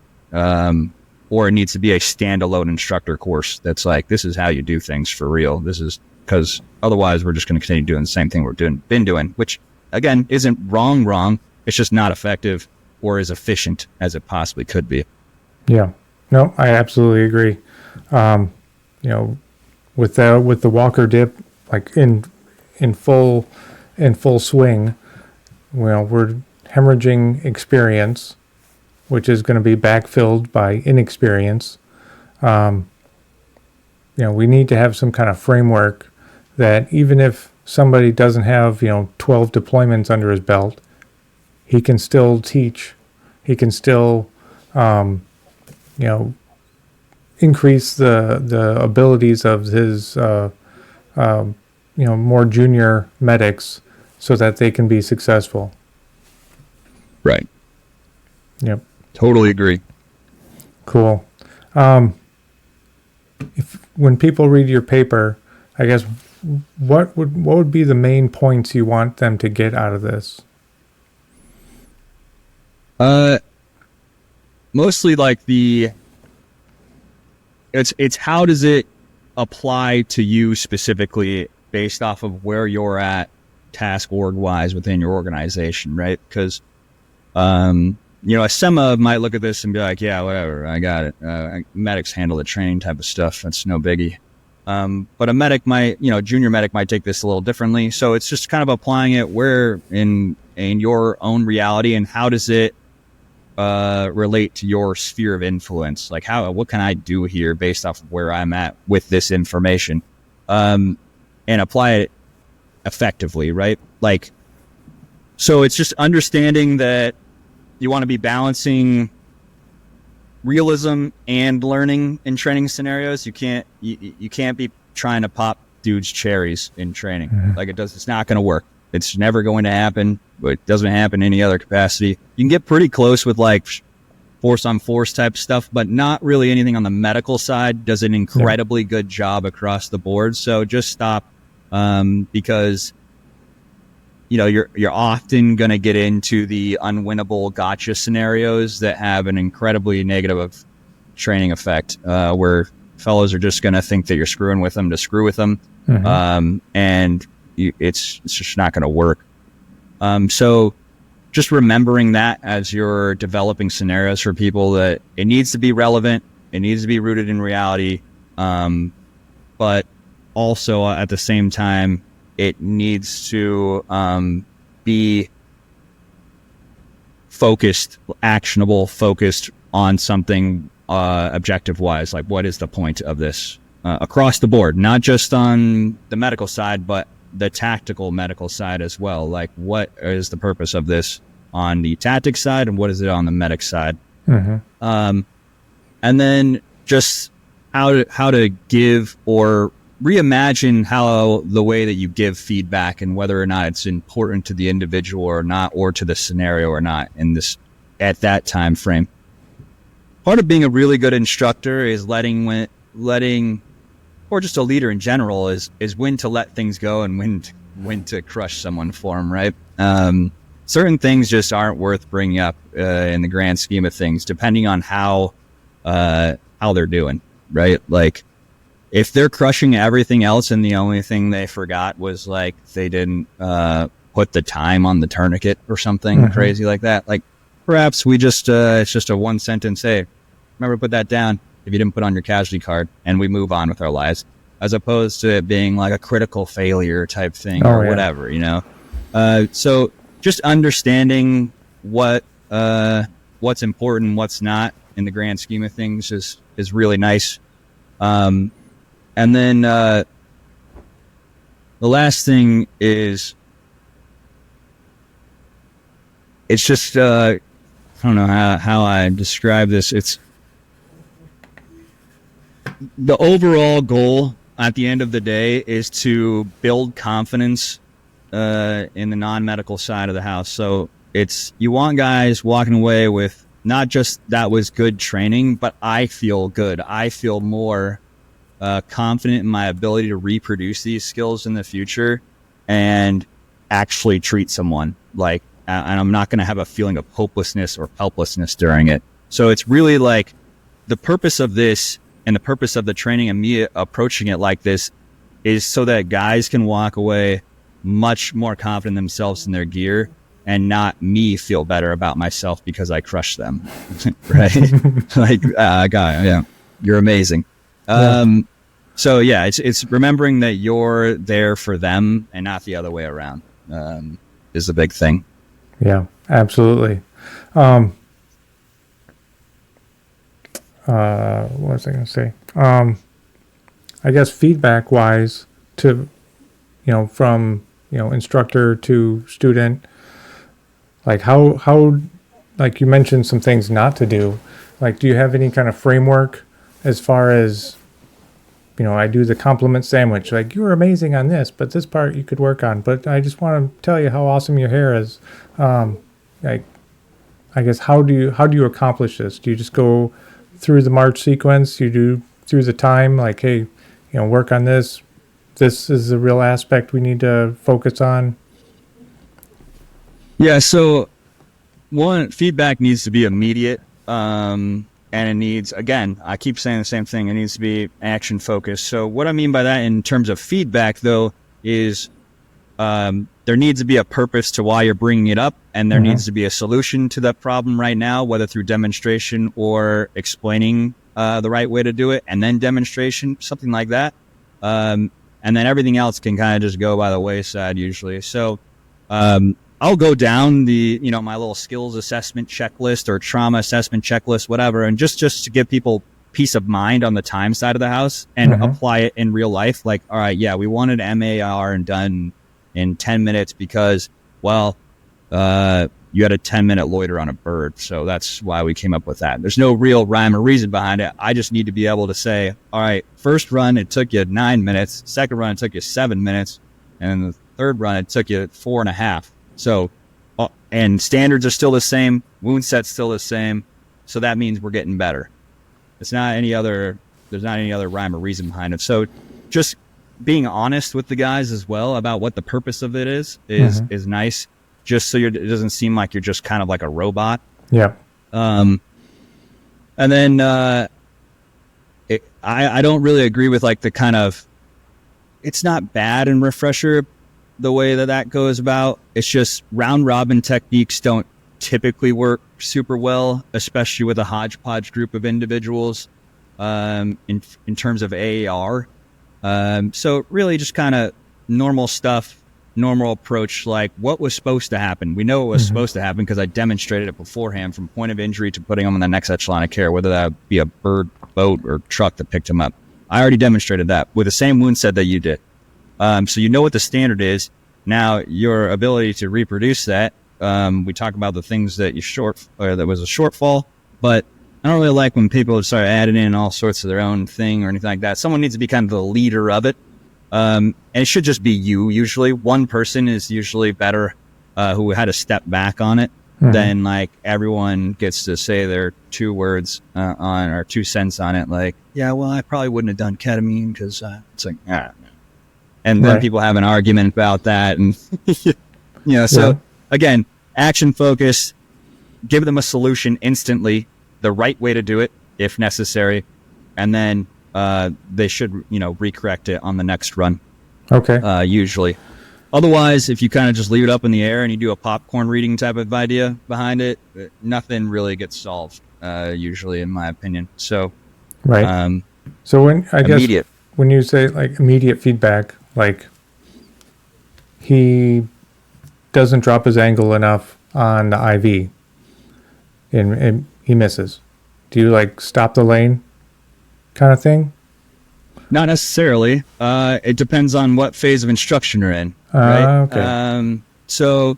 Or it needs to be a standalone instructor course that's like, this is how you do things for real. This is because otherwise we're just going to continue doing the same thing been doing, which again isn't wrong. It's just not effective or as efficient as it possibly could be. Yeah, no, I absolutely agree. With the Walker dip, like in full swing, we're hemorrhaging experience, which is going to be backfilled by inexperience. We need to have some kind of framework that even if somebody doesn't have, 12 deployments under his belt, he can still teach. He can still, increase the abilities of his, more junior medics so that they can be successful. Right. Yep. Totally agree. Cool. When people read your paper, I guess what would be the main points you want them to get out of this? Mostly like it's how does it apply to you specifically based off of where you're at task org wise within your organization, right? Because a SEMA might look at this and be like, yeah, whatever, I got it. Medics handle the training type of stuff. That's no biggie. But a medic might, junior medic might take this a little differently. So it's just kind of applying it where in your own reality and how does it relate to your sphere of influence? Like what can I do here based off of where I'm at with this information, and apply it effectively, right? Like, so it's just understanding that you want to be balancing realism and learning in training scenarios. You can't be trying to pop dudes cherries in training. Mm-hmm. Like it's not going to work. It's never going to happen, but it doesn't happen in any other capacity. You can get pretty close with like force on force type stuff, but not really anything on the medical side does an incredibly good job across the board. So just stop, because you're often going to get into the unwinnable gotcha scenarios that have an incredibly negative training effect, where fellows are just going to think that you're screwing with them to screw with them. Mm-hmm. And it's just not going to work. So just remembering that as you're developing scenarios for people, that it needs to be relevant, it needs to be rooted in reality, but also at the same time, it needs to be focused, actionable, focused on something objective-wise. Like, what is the point of this across the board? Not just on the medical side, but the tactical medical side as well. Like, what is the purpose of this on the tactic side, and what is it on the medic side? Mm-hmm. And then just how to give or reimagine how the way that you give feedback and whether or not it's important to the individual or not, or to the scenario or not in this at that time frame. Part of being a really good instructor is letting or just a leader in general is when to let things go and when to crush someone for them, right? Certain things just aren't worth bringing up in the grand scheme of things, depending on how they're doing, right? Like, if they're crushing everything else and the only thing they forgot was like they didn't put the time on the tourniquet or something mm-hmm. crazy like that, like perhaps we just it's just a one sentence, hey, remember to put that down if you didn't put on your casualty card, and we move on with our lives, as opposed to it being like a critical failure type thing or whatever, so just understanding what's important, what's not in the grand scheme of things is really nice. And then the last thing is, it's just I don't know how I describe this. It's the overall goal at the end of the day is to build confidence in the non-medical side of the house. So you want guys walking away with not just that was good training, but I feel good. I feel more confident in my ability to reproduce these skills in the future and actually treat someone like, and I'm not going to have a feeling of hopelessness or helplessness during it. So it's really like the purpose of this and the purpose of the training and me approaching it like this is so that guys can walk away much more confident in themselves in their gear and not me feel better about myself because I crushed them. Right? Like, guy, yeah, you're amazing. Yeah. So yeah, it's remembering that you're there for them and not the other way around, is the big thing. Yeah, absolutely. What was I going to say? I guess feedback wise to, from, instructor to student, like how, like you mentioned some things not to do. Like, do you have any kind of framework as far as, I do the compliment sandwich, like you were amazing on this, but this part you could work on, but I just want to tell you how awesome your hair is. Like, I guess, how do you accomplish this? Do you just go through the march sequence? You do through the time, like, hey, work on this. This is the real aspect we need to focus on. Yeah. So one, feedback needs to be immediate. And it needs, again, I keep saying the same thing. It needs to be action focused. So what I mean by that in terms of feedback though, is, there needs to be a purpose to why you're bringing it up, and there needs to be a solution to that problem right now, whether through demonstration or explaining the right way to do it, and then demonstration, something like that. And then everything else can kind of just go by the wayside usually. So I'll go down the, my little skills assessment checklist or trauma assessment checklist, whatever, and just to give people peace of mind on the time side of the house and apply it in real life. Like, all right, yeah, we wanted MAR and done in 10 minutes because, well, you had a 10-minute loiter on a bird. So that's why we came up with that. There's no real rhyme or reason behind it. I just need to be able to say, all right, first run, it took you 9 minutes. Second run, it took you 7 minutes. And the third run, it took you 4.5. So, and standards are still the same. Wound set's still the same. So that means we're getting better. There's not any other rhyme or reason behind it. So just being honest with the guys as well about what the purpose of it is nice, just so it doesn't seem like you're just kind of like a robot. Yeah. And then I don't really agree with like the kind of, it's not bad in refresher the way that goes about. It's just round robin techniques don't typically work super well, especially with a hodgepodge group of individuals in terms of AAR. So really just kind of normal stuff, normal approach, like what was supposed to happen. We know what was supposed to happen because I demonstrated it beforehand, from point of injury to putting them in the next echelon of care, whether that be a bird, boat, or truck that picked him up. I already demonstrated that with the same wound set that you did. So you know what the standard is. Now your ability to reproduce that, we talk about the things that that was a shortfall, but I don't really like when people start adding in all sorts of their own thing or anything like that. Someone needs to be kind of the leader of it. And it should just be you. Usually one person is usually better, who had to step back on it, than like everyone gets to say their 2 words, or 2 cents on it. Like, yeah, well, I probably wouldn't have done ketamine because, it's like, and then people have an argument about that. And, so again, action focus, give them a solution instantly, the right way to do it if necessary, and then they should recorrect it on the next run. Okay. Usually, otherwise, if you kind of just leave it up in the air and you do a popcorn reading type of idea behind it, nothing really gets solved. Usually, in my opinion. So right. So when you say like immediate feedback, like he doesn't drop his angle enough on the IV and he misses, do you like stop the lane kind of thing? Not necessarily. It depends on what phase of instruction you're in. Right? Okay. So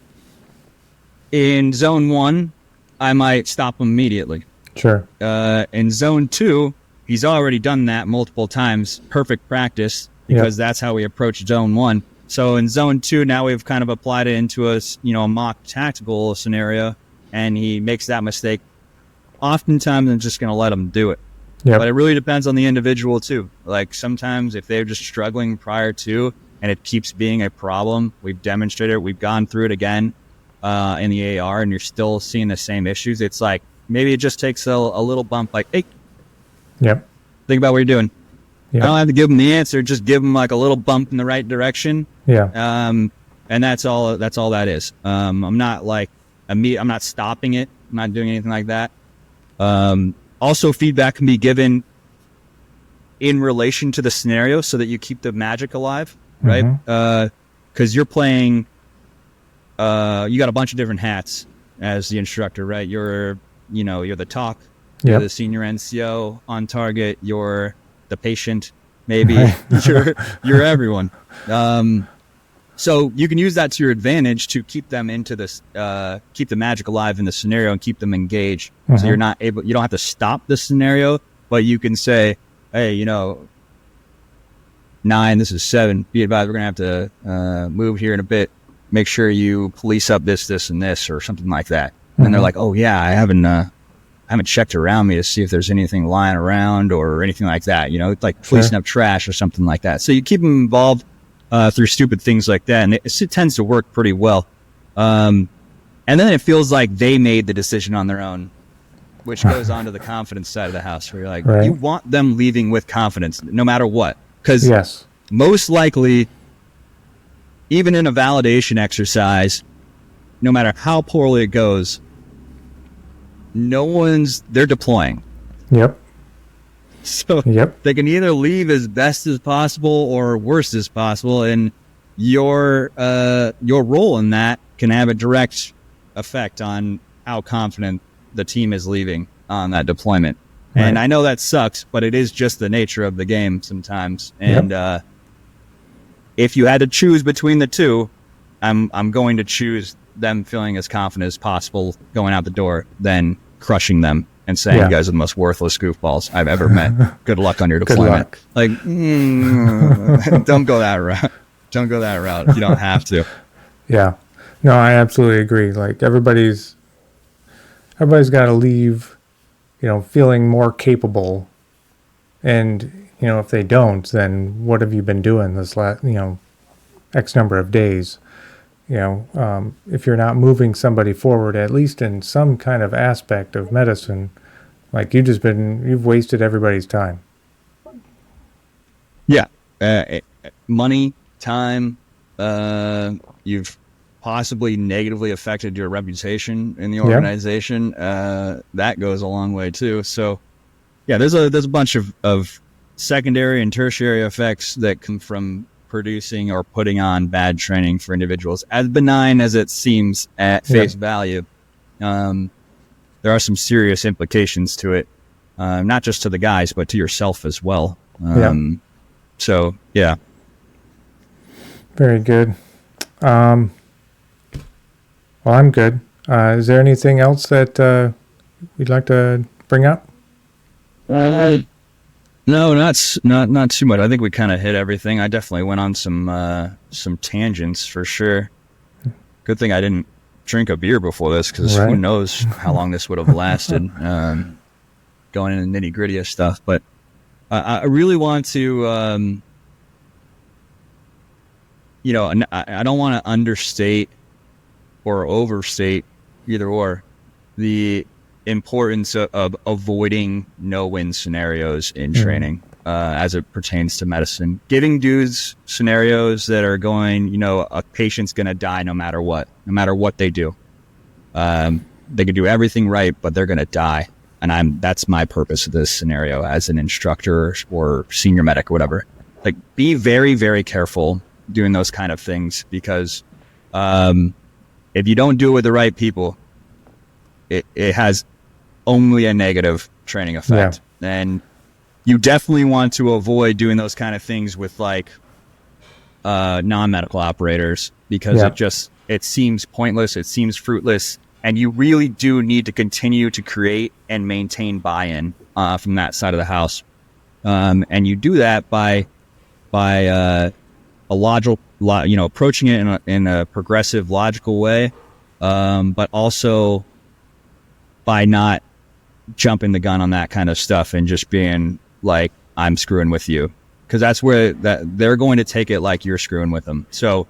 in zone 1, I might stop him immediately. Sure. In zone 2, he's already done that multiple times. Perfect practice, because that's how we approach zone 1. So in zone 2, now we've kind of applied it into a mock tactical scenario, and he makes that mistake. Oftentimes, I'm just going to let him do it. Yep. But it really depends on the individual too. Like sometimes if they're just struggling prior to, and it keeps being a problem, we've demonstrated it, we've gone through it again in the AR, and you're still seeing the same issues. It's like maybe it just takes a little bump, like, hey, Yep. think about what you're doing. Yep. I don't have to give them the answer, just give them like a little bump in the right direction. Yeah. And that's all that is. I'm not like I'm not stopping it. I'm not doing anything like that. Also, feedback can be given in relation to the scenario so that you keep the magic alive, right? Because you're playing, you got a bunch of different hats as the instructor, right? You're the talk, you're the senior NCO on target, you're the patient, maybe you're everyone. So you can use that to your advantage to keep them into this, keep the magic alive in the scenario and keep them engaged. So you don't have to stop the scenario, but you can say, hey, 9, this is 7. Be advised, we're going to have to move here in a bit. Make sure you police up this, and this, or something like that. And they're like, oh yeah, I haven't checked around me to see if there's anything lying around or anything like that. It's like policing up trash or something like that. So you keep them involved through stupid things like that, and it tends to work pretty well. And then it feels like they made the decision on their own, which goes on to the confidence side of the house, where you're like, you want them leaving with confidence no matter what. Because most likely, even in a validation exercise, no matter how poorly it goes, they're deploying. Yep. So they can either leave as best as possible or worst as possible, and your role in that can have a direct effect on how confident the team is leaving on that deployment. And I know that sucks, but it is just the nature of the game sometimes. And if you had to choose between the two, I'm going to choose them feeling as confident as possible going out the door than crushing them and saying you guys are the most worthless goofballs I've ever met. Good luck on your deployment. Like, don't go that route. Don't go that route. You don't have to. Yeah. No, I absolutely agree. Like everybody's got to leave, feeling more capable. And, if they don't, then what have you been doing this last, X number of days? If you're not moving somebody forward, at least in some kind of aspect of medicine, like you've wasted everybody's time. Yeah. Money, time, you've possibly negatively affected your reputation in the organization. That goes a long way too. So yeah, there's a bunch of secondary and tertiary effects that come from producing or putting on bad training for individuals. As benign as it seems at face value, there are some serious implications to it, not just to the guys, but to yourself as well. So, yeah. Very good. Well, I'm good. Is there anything else that we'd like to bring up? No, not too much. I think we kind of hit everything. I definitely went on some tangents for sure. Good thing I didn't drink a beer before this, because who knows how long this would have lasted. Going into the nitty gritty of stuff, but I really want to, I don't want to understate or overstate, either or, the importance of avoiding no-win scenarios in training as it pertains to medicine. Giving dudes scenarios that are going, a patient's going to die no matter what they do. They can do everything right, but they're going to die. And that's my purpose of this scenario as an instructor or senior medic or whatever. Like, be very, very careful doing those kind of things, because if you don't do it with the right people, it has only a negative training effect. And you definitely want to avoid doing those kind of things with like non-medical operators, because it seems pointless, it seems fruitless, and you really do need to continue to create and maintain buy-in from that side of the house. And you do that by a logical, approaching it in a progressive, logical way, but also by not jumping the gun on that kind of stuff and just being like, I'm screwing with you, because that's where they're going to take it like you're screwing with them. So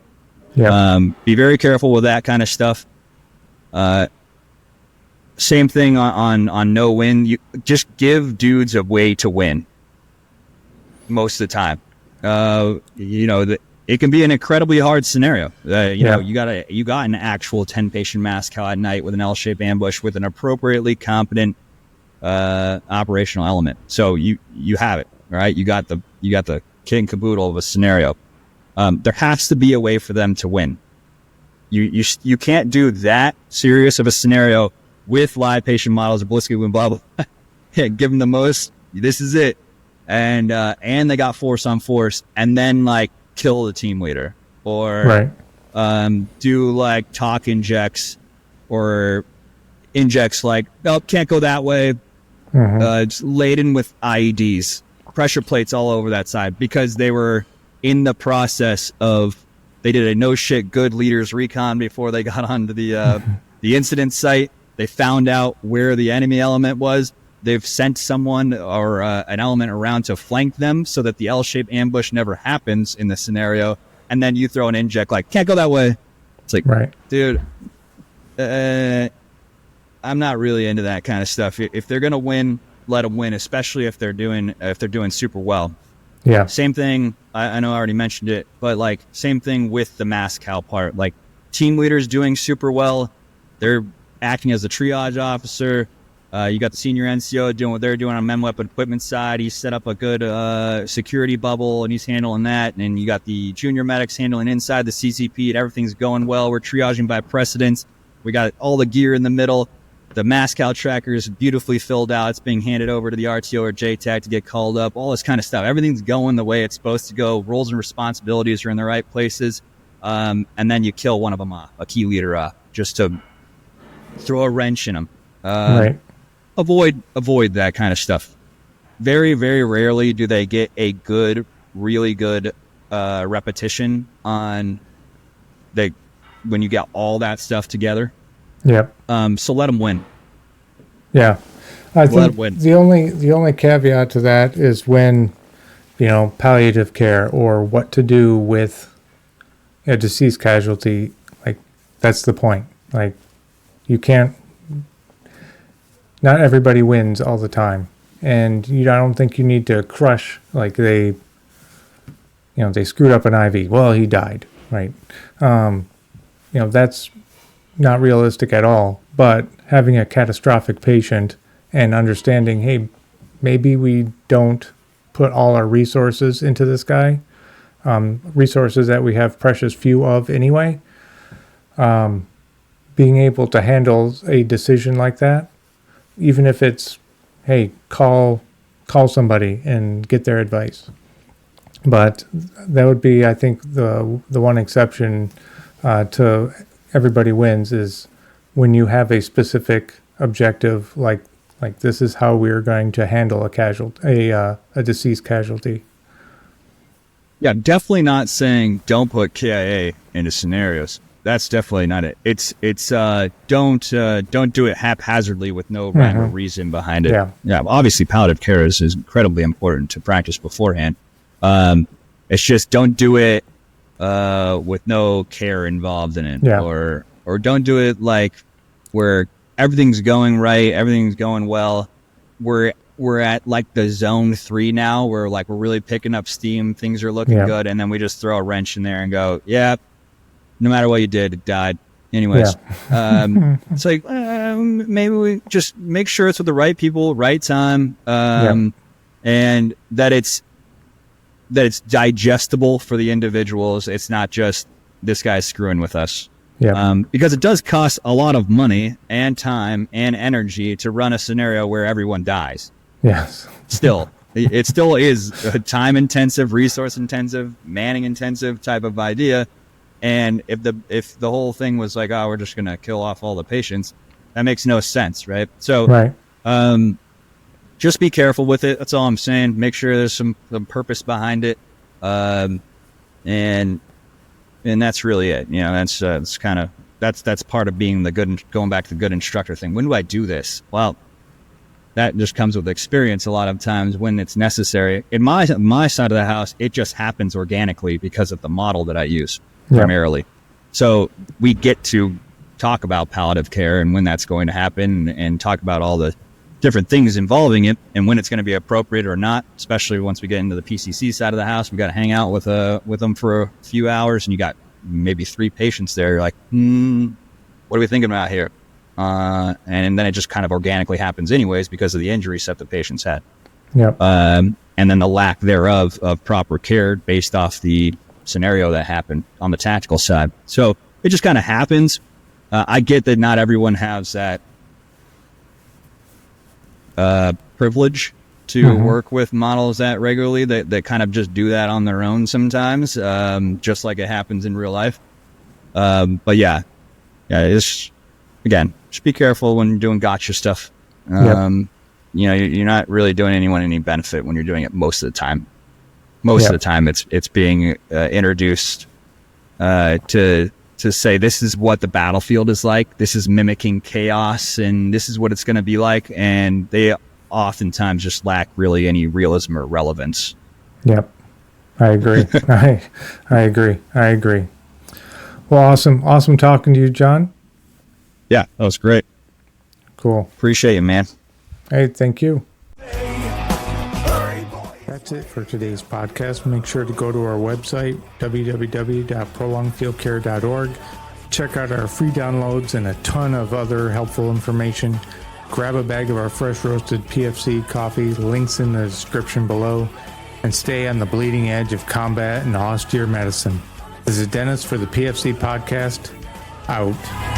be very careful with that kind of stuff. Same thing on no win. You just give dudes a way to win most of the time. It can be an incredibly hard scenario. You got an actual 10-patient mass cow at night with an L-shaped ambush with an appropriately competent operational element. So you have it, right? You got the kit and caboodle of a scenario. There has to be a way for them to win. You can't do that serious of a scenario with live patient models of ballistic wound, blah blah. Yeah, give them the most. This is it, and they got force on force, and then like kill the team leader, or do like talk injects, or injects like, nope, can't go that way. It's laden with IEDs, pressure plates all over that side, because they were in the process of, they did a no shit good leaders recon before they got onto the incident site. They found out where the enemy element was. They've sent someone or an element around to flank them so that the L-shaped ambush never happens in the scenario. And then you throw an inject like, can't go that way. It's like, dude, I'm not really into that kind of stuff. If they're gonna win, let them win, especially if they're doing super well. Yeah. Same thing. I know I already mentioned it, but like same thing with the mass cow part. Like team leaders doing super well, they're acting as a triage officer. You got the senior NCO doing what they're doing on MEM weapon equipment side. He's set up a good security bubble and he's handling that. And you got the junior medics handling inside the CCP, and everything's going well. We're triaging by precedence. We got all the gear in the middle. The mass cow tracker is beautifully filled out. It's being handed over to the RTO or JTAC to get called up. All this kind of stuff. Everything's going the way it's supposed to go. Roles and responsibilities are in the right places. And then you kill one of them off, a key leader off, just to throw a wrench in them. Avoid that kind of stuff. Very, very rarely do they get a good, really good repetition on when you get all that stuff together. Yep. So let them win. Yeah. I think the only caveat to that is when, palliative care or what to do with a deceased casualty, like that's the point. Like you can't, not everybody wins all the time. And I don't think you need to crush, like they screwed up an IV. Well, he died, right? That's not realistic at all. But having a catastrophic patient and understanding, hey, maybe we don't put all our resources into this guy, resources that we have precious few of anyway. Being able to handle a decision like that, even if it's, hey, call somebody and get their advice. But that would be, I think, the one exception to everybody wins is when you have a specific objective, like this is how we're going to handle a deceased casualty. Yeah, definitely not saying don't put KIA into scenarios. That's definitely not it. It's don't do it haphazardly with no rhyme or reason behind it. Yeah. Obviously, palliative care is incredibly important to practice beforehand. It's just don't do it with no care involved in it, or don't do it like where everything's going right, everything's going well. We're at like the zone 3 now, where like we're really picking up steam, things are looking good, and then we just throw a wrench in there and go, no matter what you did, it died. Anyways, it's like maybe we just make sure it's with the right people, right time, and that it's digestible for the individuals. It's not just this guy's screwing with us. Because it does cost a lot of money and time and energy to run a scenario where everyone dies. Yes. Still, it still is a time-intensive, resource-intensive, manning-intensive type of idea. And if the whole thing was like, oh, we're just going to kill off all the patients, that makes no sense, right? So, just be careful with it. That's all I'm saying. Make sure there's some purpose behind it, and that's really it. That's kind of that's part of being the good, going back to the good instructor thing. When do I do this? Well, that just comes with experience a lot of times when it's necessary. In my side of the house, it just happens organically because of the model that I use primarily. So we get to talk about palliative care and when that's going to happen, and talk about all the different things involving it and when it's going to be appropriate or not, especially once we get into the PCC side of the house. We got to hang out with them for a few hours, and you got maybe 3 patients there. You're like, what are we thinking about here? And then it just kind of organically happens anyways because of the injury set the patients had. And then the lack thereof of proper care based off the scenario that happened on the tactical side. So it just kind of happens. I get that not everyone has that privilege to work with models that regularly, that kind of just do that on their own sometimes, just like it happens in real life. But yeah, it's, again, just be careful when you're doing gotcha stuff. You know, you're not really doing anyone any benefit when you're doing it most of the time. Most of the time it's being introduced to say, this is what the battlefield is like, this is mimicking chaos, and this is what it's going to be like, and they oftentimes just lack really any realism or relevance. I agree. I agree. Well, awesome talking to you, John. Yeah, that was great. Cool. Appreciate you, man. Hey, thank you. That's it for today's podcast. Make sure to go to our website, www.prolongedfieldcare.org. Check out our free downloads and a ton of other helpful information. Grab a bag of our fresh roasted PFC coffee, links in the description below, and stay on the bleeding edge of combat and austere medicine. This is Dennis for the PFC podcast. Out.